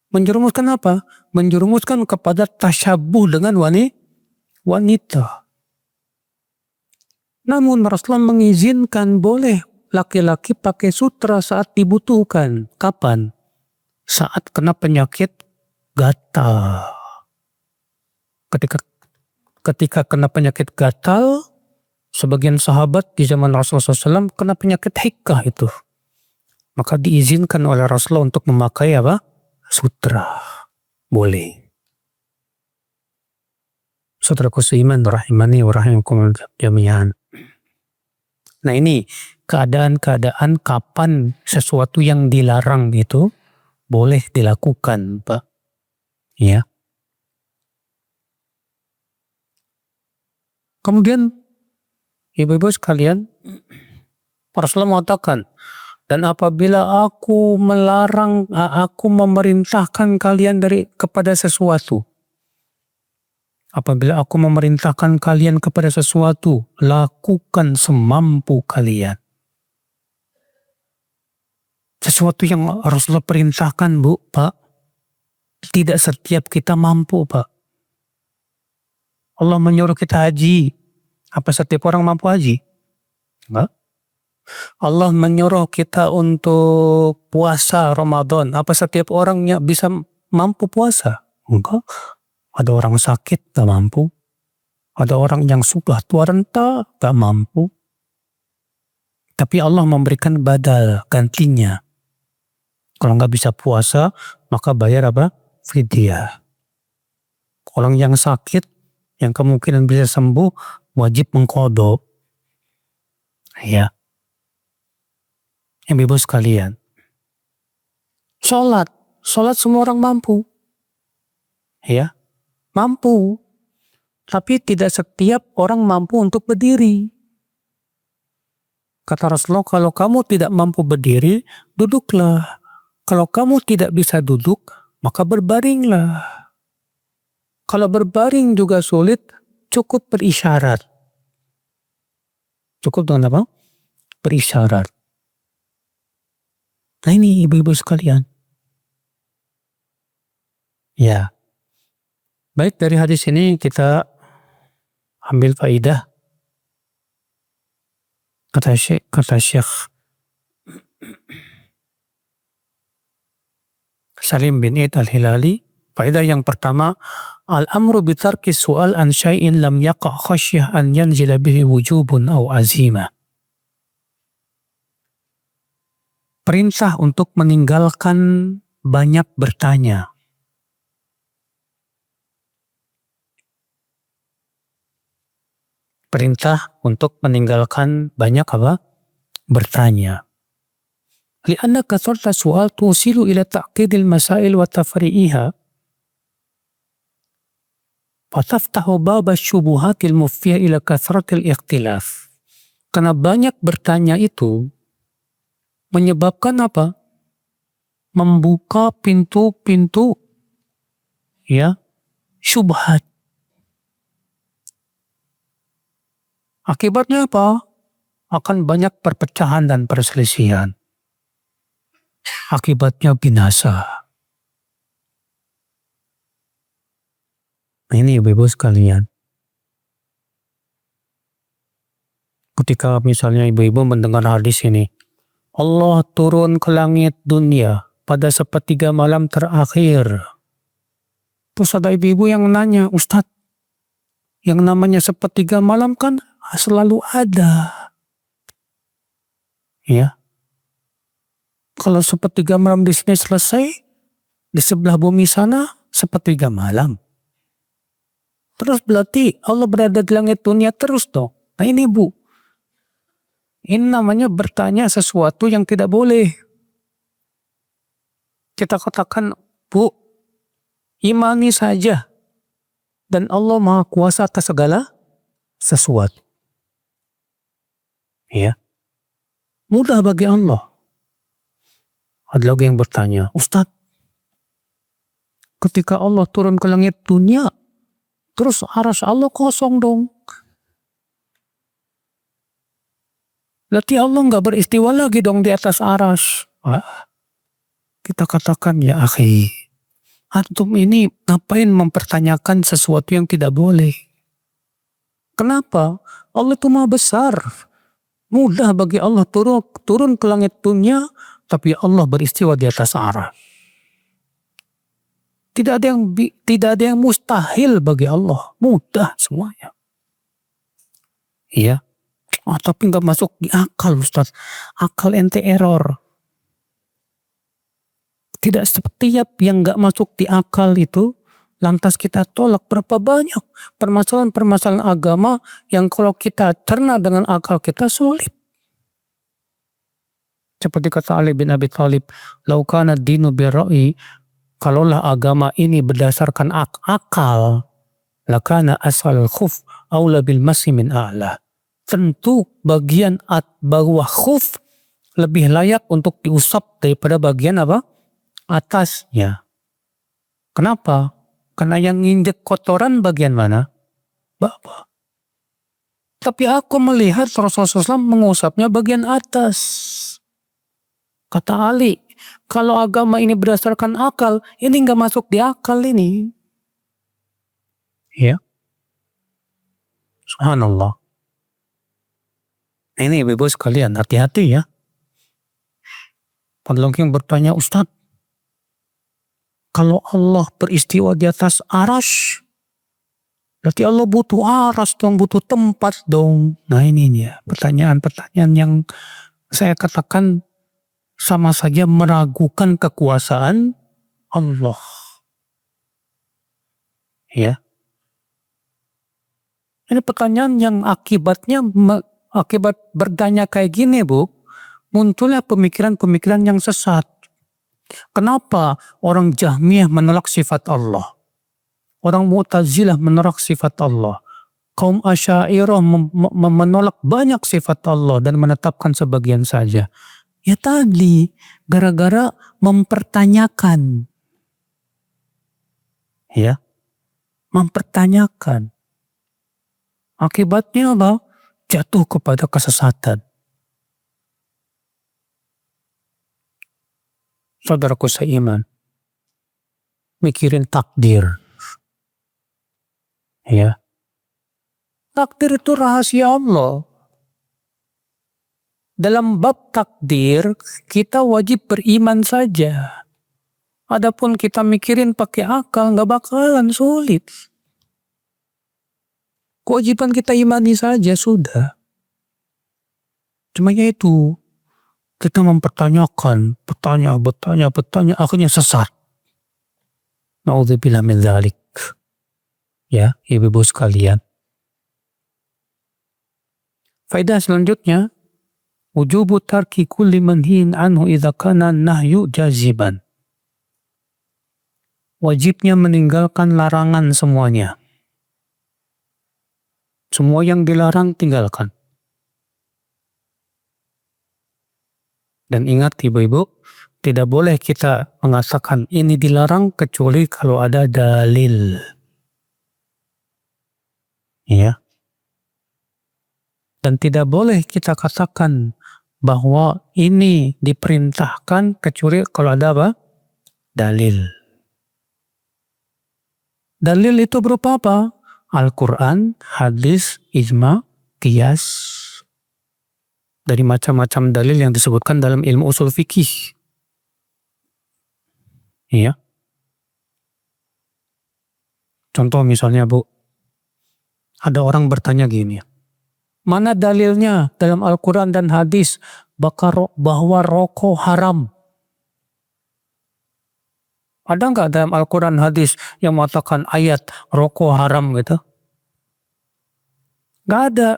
Menjerumuskan apa? Menjerumuskan kepada tasyabuh dengan wanita. Namun Rasulullah mengizinkan boleh laki-laki pakai sutra saat dibutuhkan. Kapan? Saat kena penyakit gatal. Ketika kena penyakit gatal, sebagian sahabat di zaman Rasulullah SAW kena penyakit hikkah itu. Maka diizinkan oleh Rasulullah untuk memakai apa? Sutra. Boleh. Saudaraku seiman rahimani wa rahimakumullah jami'an. Nah ini keadaan-keadaan kapan sesuatu yang dilarang itu boleh dilakukan, Pak. Ya. Kemudian ibu-ibu sekalian, Rasulullah mengatakan, dan apabila aku memerintahkan kalian kepada sesuatu. Apabila aku memerintahkan kalian kepada sesuatu, lakukan semampu kalian. Sesuatu yang Rasulullah perintahkan, Bu, Pak, tidak setiap kita mampu, Pak. Allah menyuruh kita haji. Apa setiap orang mampu haji? Enggak. Allah menyuruh kita untuk puasa Ramadan. Apa setiap orangnya bisa mampu puasa? Enggak. Ada orang sakit gak mampu. Ada orang yang sudah tua renta gak mampu. Tapi Allah memberikan badal gantinya. Kalau nggak bisa puasa, maka bayar apa? Fidyah. Orang yang sakit, yang kemungkinan bisa sembuh, wajib mengqadha. Ya, yang ibu sekalian. Sholat semua orang mampu. Ya, mampu. Tapi tidak setiap orang mampu untuk berdiri. Kata Rasulullah, kalau kamu tidak mampu berdiri, duduklah. Kalau kamu tidak bisa duduk, maka berbaringlah. Kalau berbaring juga sulit, cukup berisyarat. Cukup dengan apa? Berisyarat. Nah ini ibu-ibu sekalian. Ya. Baik, dari hadis ini kita ambil faidah. Kata Syekh Salim bin Id al-Hilali, faedah yang pertama, al-amru bitarki su'al an syai'in lam yaqa' khasyah an yanzila bihi wujubun aw azimah. Perintah untuk meninggalkan banyak bertanya. Perintah untuk meninggalkan banyak apa? Bertanya. Lianna kathrata su'al tusilu ila ta'qidil masail wa tafri'iha. Fataftahu baba syubuhatil mufiyah ila kathratil ikhtilaf. Karena banyak bertanya itu menyebabkan apa? Membuka pintu-pintu ya syubhat. Akibatnya apa? Akan banyak perpecahan dan perselisihan. Akibatnya binasa. Ini ibu-ibu sekalian. Ketika misalnya ibu-ibu mendengar hadis ini, Allah turun ke langit dunia pada sepertiga malam terakhir. Terus ada ibu-ibu yang nanya, Ustadz, yang namanya sepertiga malam kan selalu ada. Ya. Kalau sepertiga malam di sini selesai, di sebelah bumi sana sepertiga malam. Terus berarti Allah berada di langit dunia terus dong. Nah ini Bu, ini namanya bertanya sesuatu yang tidak boleh. Kita katakan, Bu, imani saja. Dan Allah Maha Kuasa atas segala sesuatu. Ya. Mudah bagi Allah. Ada lagi yang bertanya, Ustadz, ketika Allah turun ke langit dunia, terus arsy Allah kosong dong. Berarti Allah nggak beristiwa lagi dong di atas arsy. Kita katakan, ya akhi, antum ini ngapain mempertanyakan sesuatu yang tidak boleh? Kenapa? Allah itu Maha besar. Mudah bagi Allah turun ke langit dunia, tapi Allah beristiwa di atas arsy. Tidak ada yang mustahil bagi Allah. Mudah semuanya. Iya. Tapi nggak masuk di akal, Ustaz. Akal ente error. Tidak setiap yang nggak masuk di akal itu lantas kita tolak. Berapa banyak permasalahan-permasalahan agama yang kalau kita cerna dengan akal kita sulit. Seperti kata Ali bin Abi Thalib, "Lau kana dinu birra'i", kalaulah agama ini berdasarkan akal, lakana asfalul khuf aula bil masi min a'la. Tentu bagian bawah khuf lebih layak untuk diusap daripada bagian apa? Atasnya. Kenapa? Karena yang nginjek kotoran bagian mana? Bawah. Tapi aku melihat Rasulullah SAW mengusapnya bagian atas. Kata Ali, kalau agama ini berdasarkan akal, ini nggak masuk di akal ini. Ya. Subhanallah. Ini ibu sekalian, hati-hati ya. Ada yang bertanya, Ustadz, kalau Allah beristiwa di atas arsy, berarti Allah butuh aras dong, butuh tempat dong. Nah ini ya, pertanyaan-pertanyaan yang saya katakan sama saja meragukan kekuasaan Allah. Ya. Ini pertanyaan yang akibat bertanya kayak gini, Bu, munculnya pemikiran-pemikiran yang sesat. Kenapa orang Jahmiyah menolak sifat Allah? Orang Mu'tazilah menolak sifat Allah. Kaum Asy'ariyah menolak banyak sifat Allah dan menetapkan sebagian saja. Ya tadi, gara-gara mempertanyakan. Ya, mempertanyakan. Akibatnya apa? Jatuh kepada kesesatan. Saudaraku seiman, mikirin takdir. Ya. Takdir itu rahasia Allah. Dalam bab takdir, kita wajib beriman saja. Adapun kita mikirin pakai akal, nggak bakalan sulit. Kewajiban kita imani saja, sudah. Cuma itu, kita mempertanyakan, bertanya, akhirnya sesat. Na'udzubillah min dzalik. Ya, ibu-ibu sekalian. Faedah selanjutnya, wujubu tarki kulli manhiin anhu idza kana nahyu jaziban. Wajibnya meninggalkan larangan semuanya. Semua yang dilarang tinggalkan. Dan ingat ibu-ibu, tidak boleh kita mengatakan ini dilarang kecuali kalau ada dalil. Ya. Dan tidak boleh kita katakan bahwa ini diperintahkan kecuali kalau ada apa? Dalil. Dalil itu berupa apa? Al-Quran, hadis, ijma, qiyas. Dari macam-macam dalil yang disebutkan dalam ilmu usul fikih. Iya. Contoh misalnya, Bu, ada orang bertanya gini, mana dalilnya dalam Al-Quran dan hadis bahwa rokok haram? Ada nggak dalam Al-Quran hadis yang mengatakan ayat rokok haram gitu? Nggak ada.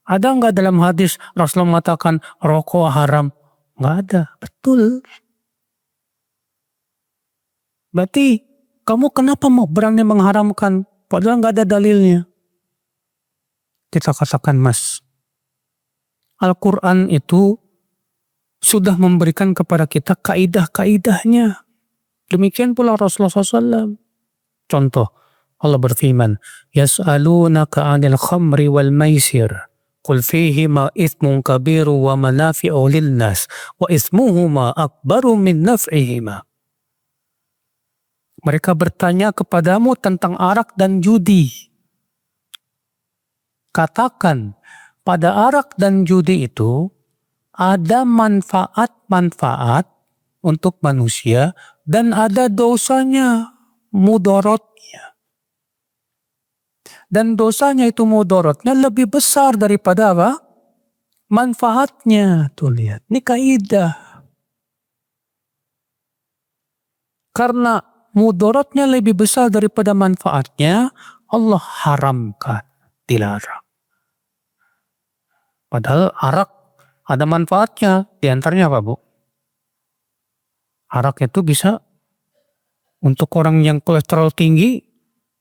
Ada nggak dalam hadis Rasulullah mengatakan rokok haram? Nggak ada. Betul. Berarti kamu kenapa mau berani mengharamkan? Padahal nggak ada dalilnya. Kita katakan, Mas, Al-Quran itu sudah memberikan kepada kita kaidah-kaidahnya. Demikian pula Rasulullah SAW. Contoh, Allah berfirman, Yas'alunaka 'anil khamri wal maisir, qul fihima ithmun kabiru wa manafi'u lin-nas, wa ithmuhuma akbaru min naf'ihima. Mereka bertanya kepadamu tentang arak dan judi. Katakan, pada arak dan judi itu ada manfaat-manfaat untuk manusia dan ada dosanya, mudorotnya. Dan dosanya itu mudorotnya lebih besar daripada apa? Manfaatnya. Tuh lihat, ini kaidah. Karena mudorotnya lebih besar daripada manfaatnya, Allah haramkan, dilarang. Padahal arak ada manfaatnya. Di antaranya apa, Bu? Arak itu bisa untuk orang yang kolesterol tinggi,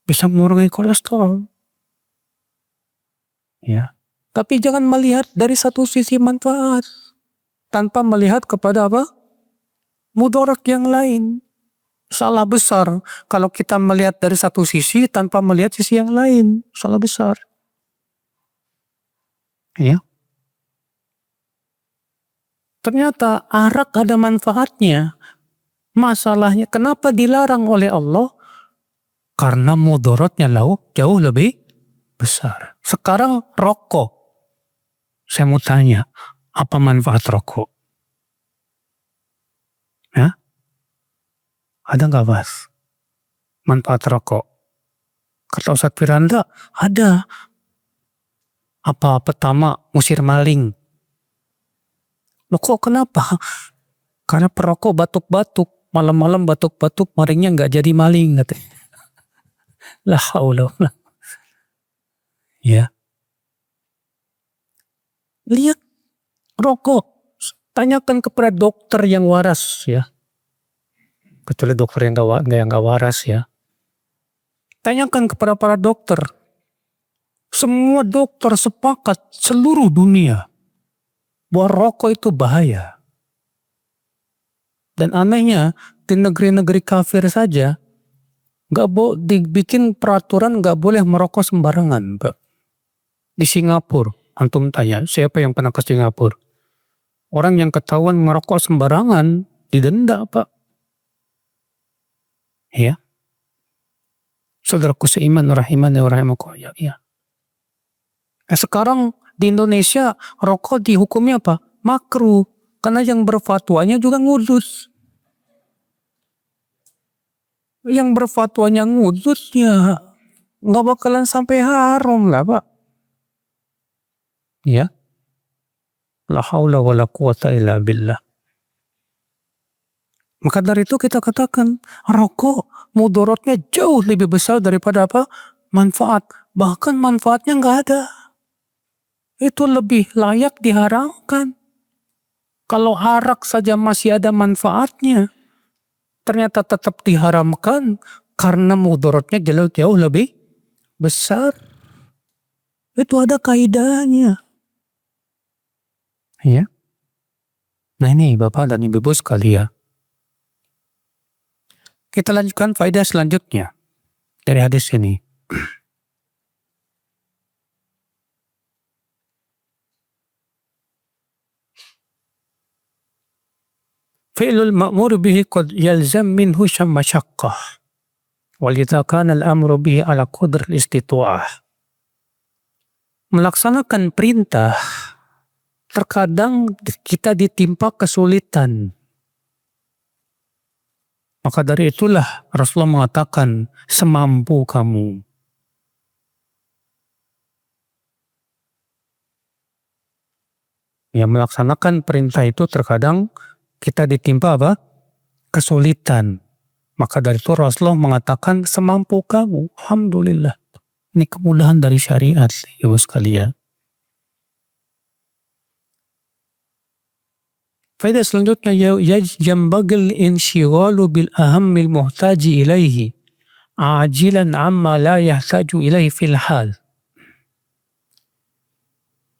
bisa mengurangi kolesterol. Ya. Tapi jangan melihat dari satu sisi manfaat tanpa melihat kepada apa? Mudarat yang lain. Salah besar kalau kita melihat dari satu sisi tanpa melihat sisi yang lain. Salah besar. Ya. Ternyata arak ada manfaatnya. Masalahnya kenapa dilarang oleh Allah? Karena mudaratnya jauh lebih besar. Sekarang rokok. Saya mau tanya, apa manfaat rokok? Ya? Ada nggak Mas? Manfaat rokok? Kata Ustadz Firanda, ada. Apa pertama, musir maling. Loh kok kenapa? Karena perokok batuk-batuk, malam-malam batuk-batuk, malingnya nggak jadi maling. Katanya. La haula wala. Ya. Lihat rokok. Tanyakan kepada dokter yang waras ya. Kecuali dokter yang nggak waras ya. Tanyakan kepada para dokter. Semua dokter sepakat seluruh dunia bahwa rokok itu bahaya. Dan anehnya di negeri-negeri kafir saja dibikin peraturan nggak boleh merokok sembarangan, Pak. Di Singapura, antum tanya siapa yang pernah ke Singapura? Orang yang ketahuan merokok sembarangan didenda, Pak. Ya. Saudaraku seiman rahimani wa rahimakumullah. Ya. Nah, sekarang di Indonesia rokok dihukumnya apa? Makruh. Karena yang berfatwanya juga ngudus. Yang berfatwanya ngudus ya nggak bakalan sampai haram lah, Pak. Ya. La haula wa la quwata illa billah. Maka dari itu kita katakan rokok mudaratnya jauh lebih besar daripada apa? Manfaat. Bahkan manfaatnya nggak ada. Itu lebih layak diharamkan. Kalau arak saja masih ada manfaatnya, ternyata tetap diharamkan karena mudaratnya jauh lebih besar. Itu ada kaidahnya. Ya. Nah ini Bapak dan Ibu sekalian. Kita lanjutkan faedah selanjutnya dari hadis ini. Fi'lul ma'mur bihi qad yalzam minhu masyaqqah. Walidha kana al-amru bihi ala qadr istita'ah. Melaksanakan perintah terkadang kita ditimpa kesulitan. Maka dari itulah Rasulullah mengatakan semampu kamu. Ya, melaksanakan perintah itu terkadang kita ditimpa apa? Kesulitan. Maka dari itu Rasulullah mengatakan semampu kamu. Alhamdulillah. Ini kemudahan dari syariat, Ibu sekalian. Faedah selanjutnya yambagil insyighalu bil ahammil muhtaji ilaihi ajilan amma la yahtaju ilaihi fil hal.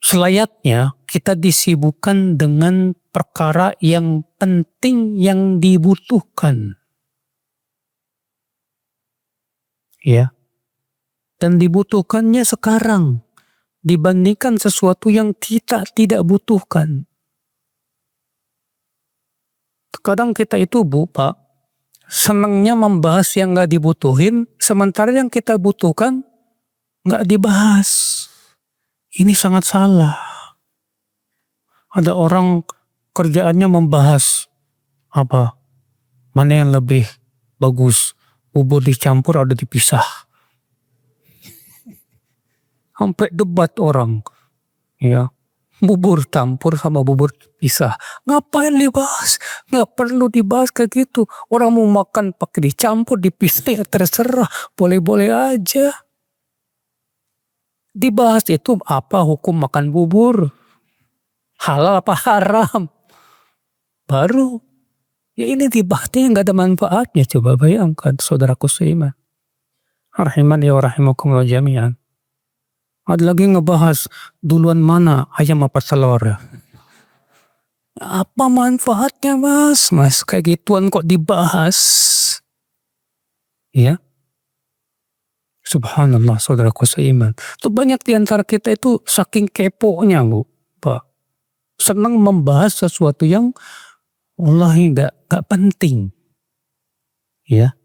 Selayaknya kita disibukkan dengan perkara yang penting yang dibutuhkan. Ya. Dan dibutuhkannya sekarang dibandingkan sesuatu yang kita tidak butuhkan. Kadang kita itu Pak, senangnya membahas yang gak dibutuhin, sementara yang kita butuhkan gak dibahas. Ini sangat salah. Ada orang kerjaannya membahas apa? Mana yang lebih bagus? Bubur dicampur atau dipisah? Sampai debat orang. Ya. Bubur campur sama bubur pisah. Ngapain dibahas? Nggak perlu dibahas kayak gitu. Orang mau makan pakai dicampur, dipisah, terserah. Boleh-boleh aja. Dibahas itu apa hukum makan bubur? Halal apa haram? Baru. Ya ini dibahasnya nggak ada manfaatnya. Coba bayangkan saudaraku seiman. Rahimani wa rahimakumullah jami'an. Ada lagi ngebahas duluan mana ayam apa telur. Apa manfaatnya mas? Kayak gituan kok dibahas. Ya. Subhanallah saudaraku seiman. Tuh banyak diantara kita itu saking keponya Pak. Senang membahas sesuatu yang wallahi gak penting. Ya.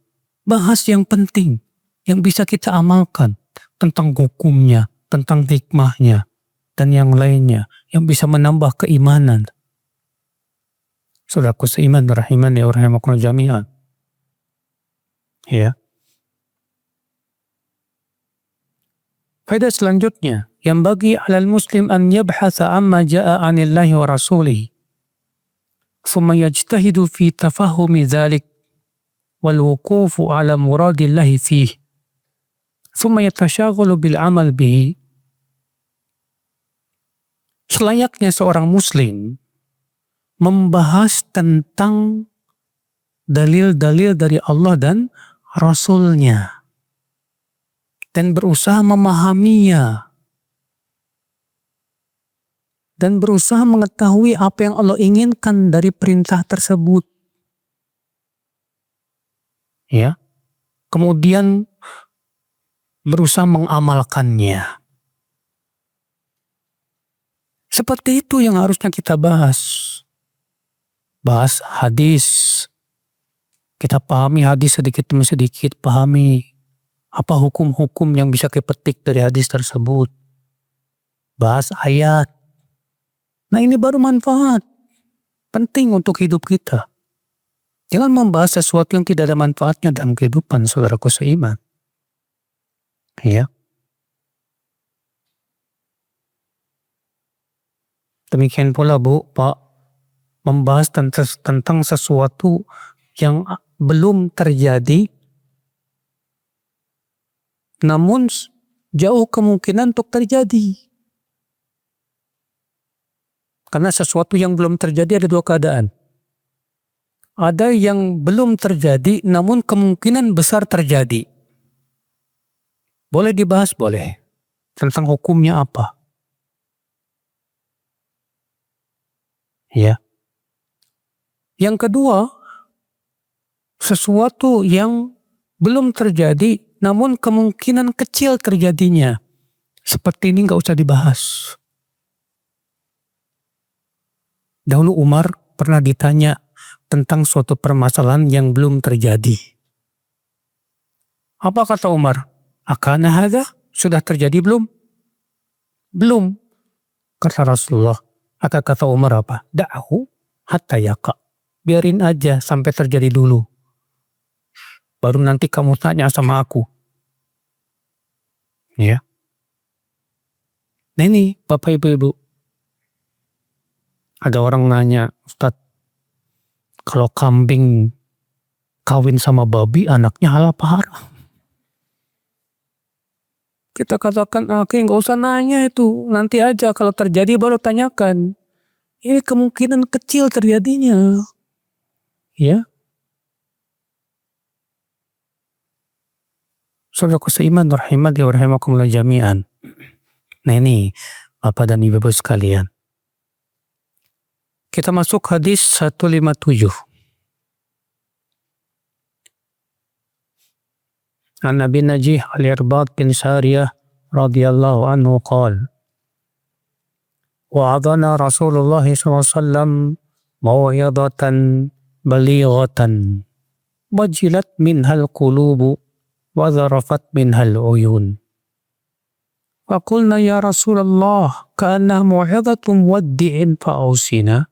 Bahas yang penting. Yang bisa kita amalkan. Tentang hukumnya. Tentang hikmahnya, dan yang lainnya yang bisa menambah keimanan. Saudaraku seiman rahimani wa rahimakumullah jami'an. Ya. Faedah selanjutnya, yang bagi alal muslim an yabhatha amma ja'a anillahi wa rasulihi thumma yajtahidu fi tafahumi dhalik wal wuqufu ala muradillahi fihi thumma yatashaghalu bil amal bihi. Selayaknya seorang muslim membahas tentang dalil-dalil dari Allah dan Rasulnya dan berusaha memahaminya dan berusaha mengetahui apa yang Allah inginkan dari perintah tersebut. Ya. Kemudian berusaha mengamalkannya. Seperti itu yang harusnya kita bahas. Bahas hadis. Kita pahami hadis sedikit demi sedikit, pahami apa hukum-hukum yang bisa kita petik dari hadis tersebut. Bahas ayat. Nah, ini baru manfaat. Penting untuk hidup kita. Jangan membahas sesuatu yang tidak ada manfaatnya dalam kehidupan, saudaraku seiman. Ya. Demikian pula Pak, membahas tentang sesuatu yang belum terjadi, namun jauh kemungkinan untuk terjadi. Karena sesuatu yang belum terjadi ada dua keadaan. Ada yang belum terjadi, namun kemungkinan besar terjadi. Boleh dibahas, boleh. Tentang hukumnya apa. Ya. Yang kedua, sesuatu yang belum terjadi, namun kemungkinan kecil terjadinya. Seperti ini nggak usah dibahas. Dahulu Umar pernah ditanya tentang suatu permasalahan yang belum terjadi. Apa kata Umar? Akana hadza? Sudah terjadi belum? Belum. Kata Rasulullah. Kata Umar apa? Da'ahu hatta yaqa. Biarin aja sampai terjadi dulu. Baru nanti kamu tanya sama aku. Ya. Nah ini Bapak Ibu. Ada orang nanya, Ustaz, kalau kambing kawin sama babi, anaknya halal apa haram? Kita katakan, oke, nggak usah nanya itu. Nanti aja kalau terjadi baru tanyakan. Ini kemungkinan kecil terjadinya. Ya. Saudaraku seiman rahimani wa rahimakumullah jami'an. Nah ini Bapak dan Ibu sekalian. Kita masuk hadis 157. An Nabi Najih al-Irbad bin Sariyah radhiyallahu anhu qala wa'adana Rasulullah SAW maw'idatan balighatan wajilat minhal qulubu wa zarafat minhal uyun. Faqulna ya Rasulullah ka'anna maw'idatu muwaddi'in fa'awsina.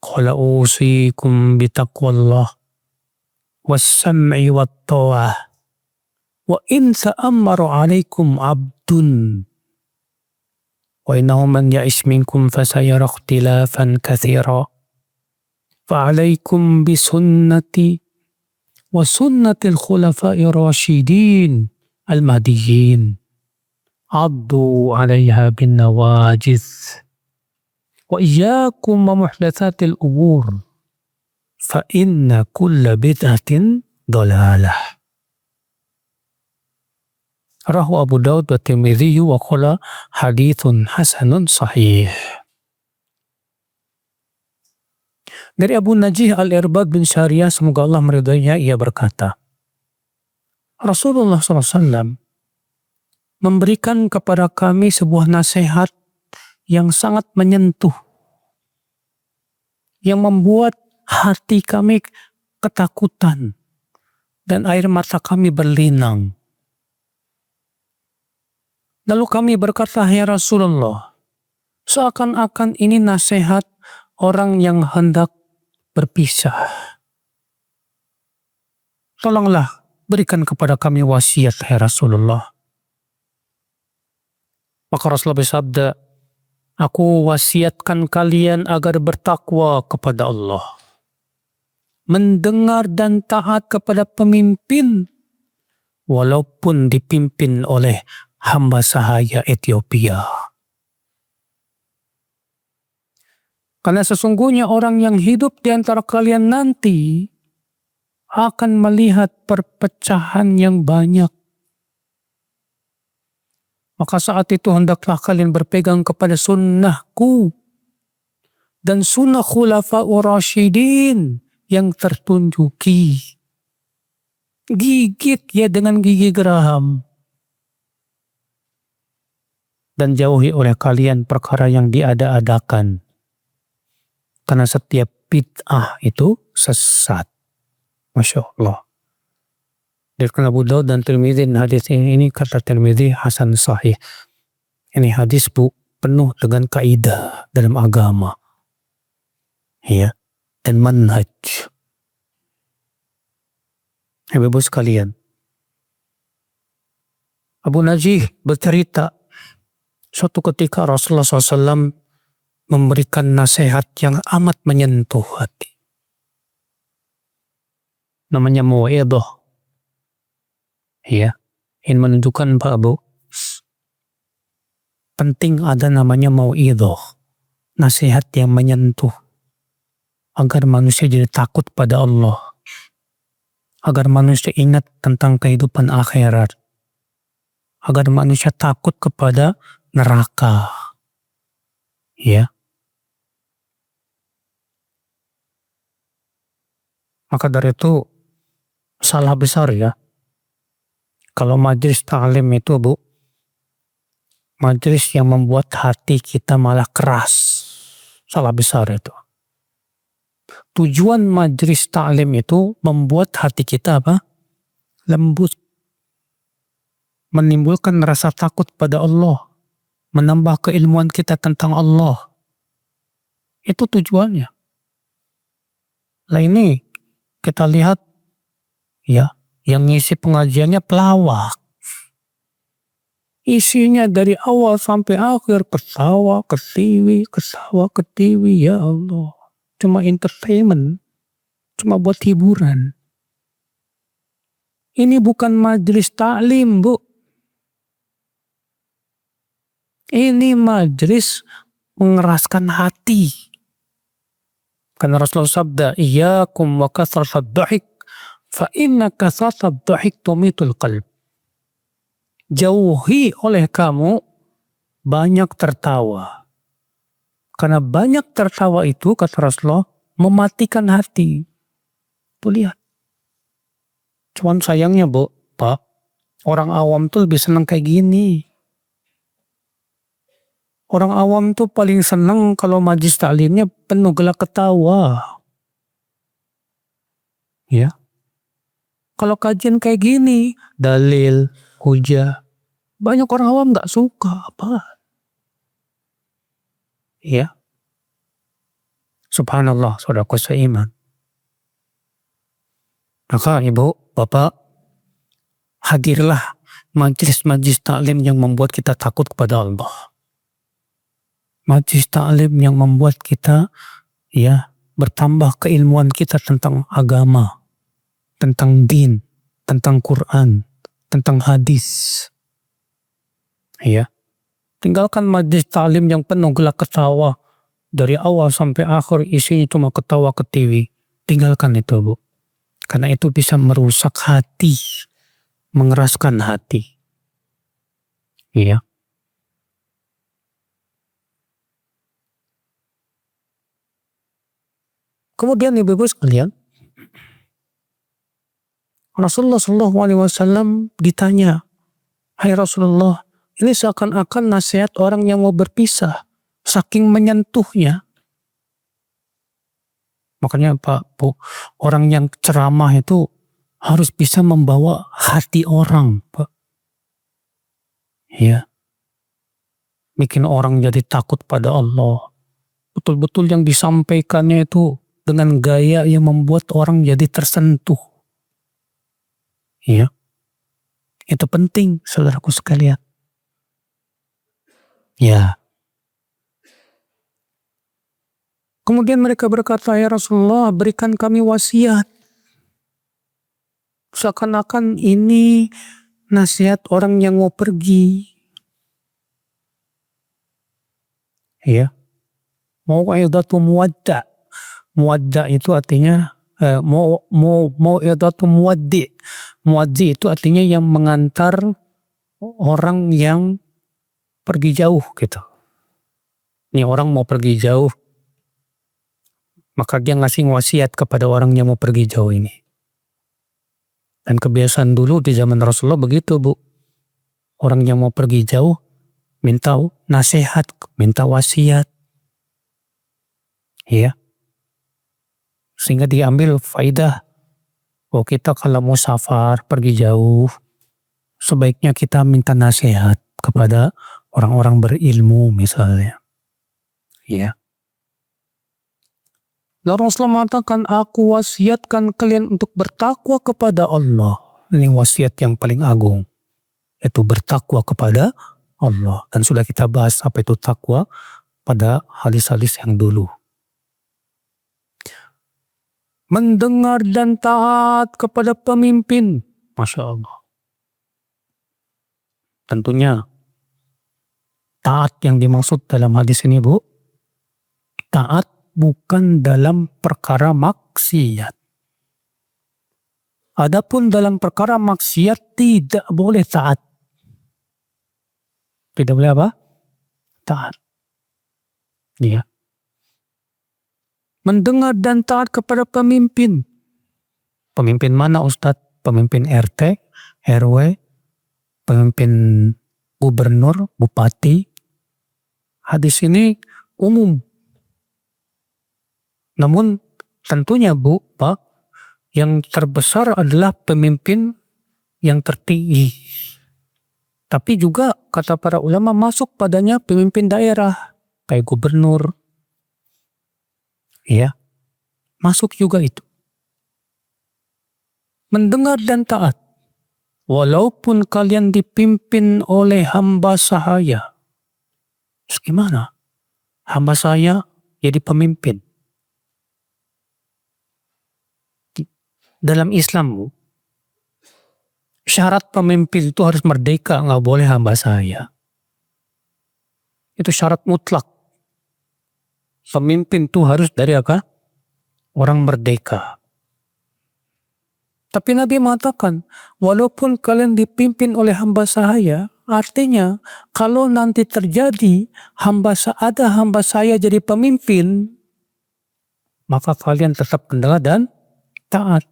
Qala usikum bitaqwallah was-sam'i wat-tha'ah wa in ta'ammaru 'alaikum 'abdun wa innahu man ya'ish minkum fasayara ikhtilafan katsira fa 'alaikum bisunnati wa sunnatil khulafa'ir rasyidin al-mahdiyyin 'addu 'alaiha bin nawajiz wa iyyakum wa muhdatsatil umur fa inna kulla bid'atin dhalalah. Rawahu Abu Daud wa Tirmidzi wa qala haditsun hasanun sahih. Dari Abu Najih al-Irbad bin Sariyah, semoga Allah meridainya, ia berkata, Rasulullah SAW memberikan kepada kami sebuah nasihat yang sangat menyentuh, yang membuat hati kami ketakutan dan air mata kami berlinang. Lalu kami berkata, ya Rasulullah, seakan-akan ini nasihat orang yang hendak berpisah. Tolonglah berikan kepada kami wasiat, ya Rasulullah. Maka Rasulullah bersabda, aku wasiatkan kalian agar bertakwa kepada Allah, mendengar dan taat kepada pemimpin, walaupun dipimpin oleh hamba sahaya Ethiopia. Karena sesungguhnya orang yang hidup di antara kalian nanti akan melihat perpecahan yang banyak. Maka saat itu hendaklah kalian berpegang kepada sunnahku dan sunnah khulafa'ur rasyidin yang tertunjuki. Gigit ya dengan gigi geraham. Dan jauhi oleh kalian perkara yang diada-adakan. Karena setiap bid'ah itu sesat. Masya Allah. Diriwayatkan Abu Daud dan Tirmidzi, hadis ini kata Tirmidzi hasan sahih. Ini hadis penuh dengan kaidah dalam agama. Ya, dan manhaj. Ibu-ibu sekalian, Abu Najih bercerita suatu ketika Rasulullah SAW memberikan nasihat yang amat menyentuh hati. Namanya mu'idhah. Ya, ini menunjukkan Pak Abu, penting ada namanya mu'idhah. Nasihat yang menyentuh. Agar manusia jadi takut pada Allah. Agar manusia ingat tentang kehidupan akhirat. Agar manusia takut kepada neraka. Ya. Maka dari itu salah besar ya. Kalau majelis ta'lim itu majelis yang membuat hati kita malah keras. Salah besar itu. Tujuan majelis ta'lim itu membuat hati kita lembut. Menimbulkan rasa takut pada Allah. Menambah keilmuan kita tentang Allah. Itu tujuannya. Nah ini kita lihat ya, yang ngisi pengajiannya pelawak. Isinya dari awal sampai akhir ketawa, ketiwi, ya Allah. Cuma entertainment, cuma buat hiburan. Ini bukan majelis taklim, Bu. Ini majelis mengeraskan hati. Karena Rasulullah sabda, iyyakum wa kathratad dhahik, fa inna kathratad dhahik tumitul qalb. Jauhi oleh kamu banyak tertawa. Karena banyak tertawa itu, kata Rasulullah, mematikan hati. Tuh lihat. Cuman sayangnya, Bu, Pak, orang awam tuh lebih senang kayak gini. Orang awam tuh paling senang kalau majlis taklimnya penuh gelak ketawa. Ya. Kalau kajian kayak gini, dalil, hujah, banyak orang awam gak suka. Apa? Ya. Subhanallah, saudaraku seiman. Maka ibu, bapak, hadirlah majlis-majlis taklim yang membuat kita takut kepada Allah. Majlis taklim yang membuat kita bertambah keilmuan kita tentang agama, tentang din, tentang Quran, tentang hadis. Ya. Tinggalkan majlis taklim yang penuh gelak ketawa dari awal sampai akhir isinya cuma ketawa ketiwi. Tinggalkan itu, Bu. Karena itu bisa merusak hati, mengeraskan hati. Iya. Kemudian ibu-ibu sekalian, Rasulullah SAW ditanya, hai Rasulullah, ini seakan-akan nasihat orang yang mau berpisah, saking menyentuhnya. Makanya Pak, Bu, orang yang ceramah itu harus bisa membawa hati orang, Pak. Ya. bikin orang jadi takut pada Allah. Betul-betul yang disampaikannya itu dengan gaya yang membuat orang jadi tersentuh. Ya, itu penting, saudaraku sekalian. Ya. Kemudian mereka berkata, ya Rasulullah, berikan kami wasiat. Seakan-akan ini nasihat orang yang mau pergi. Ya. Mau'idatu muwadda. Muwadda itu artinya mau'idatu muwaddi. Muwaddi itu artinya yang mengantar orang yang pergi jauh gitu. Ini orang mau pergi jauh, maka dia ngasih wasiat kepada orang yang mau pergi jauh ini. Dan kebiasaan dulu di zaman Rasulullah begitu, Bu. Orang yang mau pergi jauh minta nasihat, minta wasiat. Ya. Sehingga diambil faidah. Oh, kita kalau mau safar, pergi jauh, sebaiknya kita minta nasihat kepada orang-orang berilmu misalnya. Ya. Lalu Rasulullah mengatakan, aku wasiatkan kalian untuk bertakwa kepada Allah. Ini wasiat yang paling agung. Yaitu bertakwa kepada Allah. Dan sudah kita bahas apa itu takwa pada hadis-hadis yang dulu. Mendengar dan taat kepada pemimpin. Masya Allah. Tentunya taat yang dimaksud dalam hadis ini, Bu, taat bukan dalam perkara maksiat. Adapun dalam perkara maksiat tidak boleh taat. Tidak boleh apa? Taat. Iya. Mendengar dan taat kepada pemimpin. Pemimpin mana, Ustadz? Pemimpin RT, RW, pemimpin gubernur, bupati. Hadis ini umum. Namun tentunya, Bu, Pak, yang terbesar adalah pemimpin yang tertinggi. Tapi juga kata para ulama masuk padanya pemimpin daerah, kayak gubernur. Ya, masuk juga itu. Mendengar dan taat. Walaupun kalian dipimpin oleh hamba sahaya. Terus gimana? Hamba saya jadi pemimpin. Dalam Islam, syarat pemimpin itu harus merdeka, nggak boleh hamba saya. Itu syarat mutlak. Pemimpin itu harus dari apa? Orang merdeka. Tapi Nabi mengatakan, walaupun kalian dipimpin oleh hamba sahaya, artinya kalau nanti terjadi ada hamba saya jadi pemimpin, maka kalian tetap mendengar dan taat.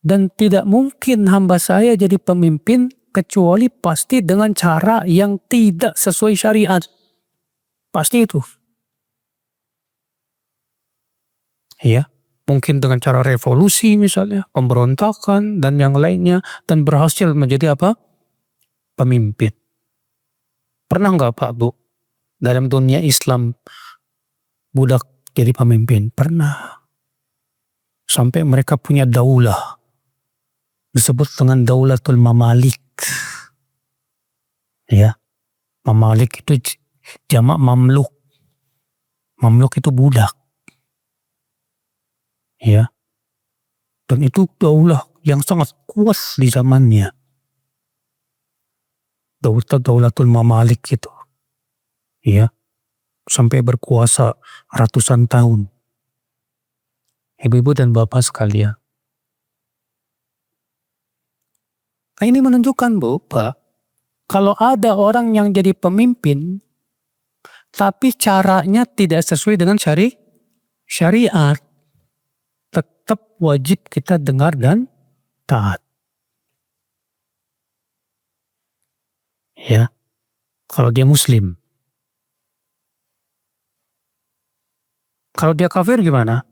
Dan tidak mungkin hamba saya jadi pemimpin kecuali pasti dengan cara yang tidak sesuai syariat. Pasti itu. Ya, mungkin dengan cara revolusi misalnya, pemberontakan dan yang lainnya, dan berhasil menjadi apa? Pemimpin. Pernah nggak Pak Bu, dalam dunia Islam budak jadi pemimpin? Pernah. Sampai mereka punya daulah. Disebut dengan Daulatul Mamalik. Ya, Mamalik itu jamak mamluk. Mamluk itu budak. Ya, dan itu daulah yang sangat kuat di zamannya. Daulatul Mamalik itu. Ya, sampai berkuasa ratusan tahun. Ibu-ibu dan bapak sekalian. Nah, ini menunjukkan, Bu, Pak, kalau ada orang yang jadi pemimpin, tapi caranya tidak sesuai dengan syariat, tetap wajib kita dengar dan taat. Ya, kalau dia Muslim. Kalau dia kafir gimana?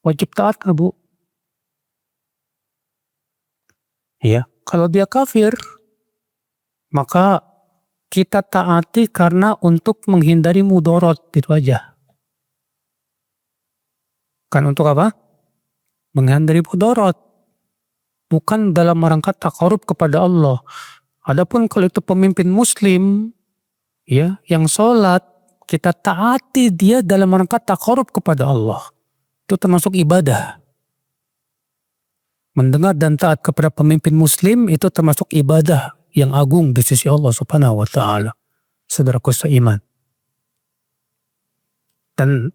Wajib taat, Bu. Ya, kalau dia kafir, maka kita taati karena untuk menghindari mudarat, itu aja. Kan untuk apa? Menghindari mudarat. Bukan dalam rangka taqarrub kepada Allah. Adapun kalau itu pemimpin muslim, ya, yang sholat, kita taati dia dalam rangka taqarrub kepada Allah. Itu termasuk ibadah. Mendengar dan taat kepada pemimpin muslim itu termasuk ibadah yang agung di sisi Allah Subhanahu wa taala. Saudaraku seiman. Dan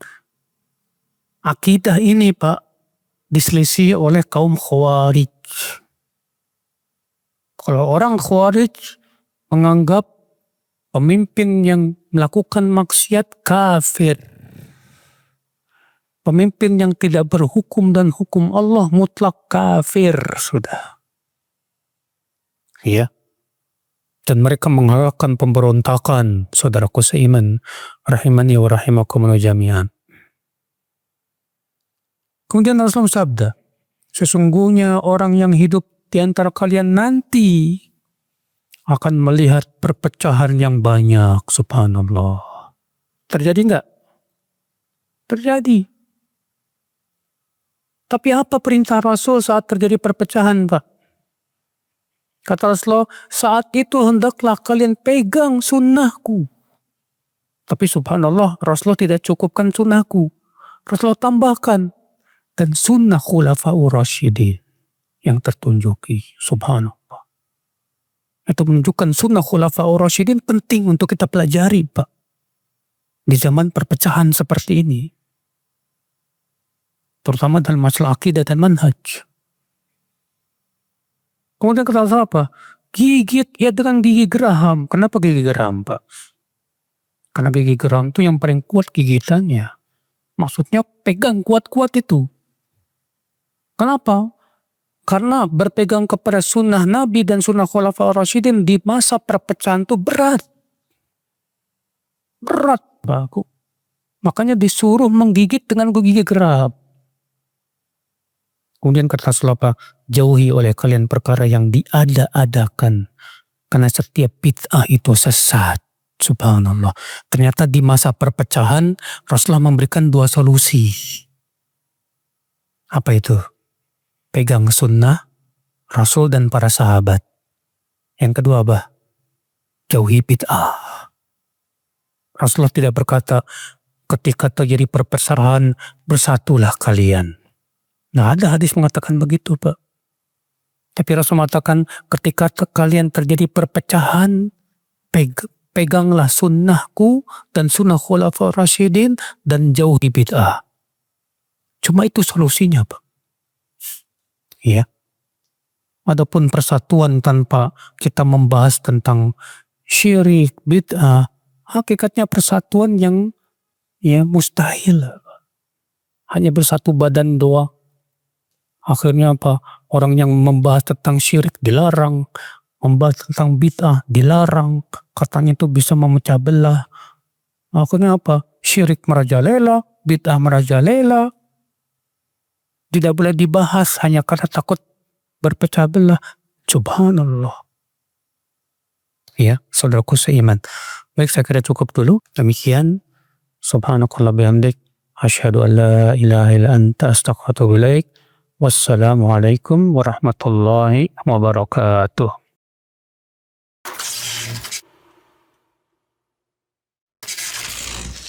akidah ini, Pak, diselisih oleh kaum Khawarij. Kalau orang Khawarij menganggap pemimpin yang melakukan maksiat kafir. Pemimpin yang tidak berhukum dan hukum Allah mutlak kafir sudah. Ya. Dan mereka menghalalkan pemberontakan, saudaraku seiman, rahimani wa rahimakumullah jami'an. Kemudian Rasulullah sabda, sesungguhnya orang yang hidup di antara kalian nanti akan melihat perpecahan yang banyak, subhanallah. Terjadi enggak? Terjadi. Tapi apa perintah Rasul saat terjadi perpecahan, Pak? Kata Rasulullah, saat itu hendaklah kalian pegang sunnahku. Tapi subhanallah, Rasulullah tidak cukupkan sunnahku. Rasulullah tambahkan, dan sunnah khulafa'ur rasyidin yang tertunjuki, subhanallah. Itu menunjukkan sunnah khulafa'ur rasyidin penting untuk kita pelajari, Pak. Di zaman perpecahan seperti ini. Terutama dalam masalah akidah dan manhaj. Kemudian kata apa? Gigit ya dengan gigi geram. Kenapa gigi geram, Pak? Karena gigi geram itu yang paling kuat gigitannya. Maksudnya pegang kuat-kuat itu. Kenapa? Karena berpegang kepada sunnah Nabi dan sunnah Khulafaur Rasyidin di masa perpecahan itu berat. Berat, Pak. Makanya disuruh menggigit dengan gigi geram. Kemudian kata Rasulullah, jauhi oleh kalian perkara yang diada-adakan. Karena setiap bid'ah itu sesat. Subhanallah. Ternyata di masa perpecahan, Rasulullah memberikan dua solusi. Apa itu? Pegang sunnah, Rasul dan para sahabat. Yang kedua apa? Jauhi bid'ah. Rasulullah tidak berkata, ketika terjadi perpecahan, bersatulah kalian. Nah, ada hadis mengatakan begitu, Pak. Tapi Rasul mengatakan ketika kalian terjadi perpecahan, peganglah sunnahku dan sunnah khulafaur rasyidin dan jauhi bid'ah. Cuma itu solusinya, Pak. Ya. Adapun persatuan tanpa kita membahas tentang syirik, bid'ah, hakikatnya persatuan yang mustahil. Hanya bersatu badan doa. Akhirnya apa? Orang yang membahas tentang syirik dilarang, membahas tentang bid'ah dilarang, katanya itu bisa memecah belah. Akhirnya apa? Syirik merajalela, bid'ah merajalela. Tidak boleh dibahas hanya karena takut berpecah belah. Subhanallah. Ya, saudaraku seiman. Baik, saya kira cukup dulu. Demikian. Subhanakallah bihamdik. Asyhadu an la ilaha illa anta astaghfiruka wa atubu ilaik. Wassalamualaikum warahmatullahi wabarakatuh.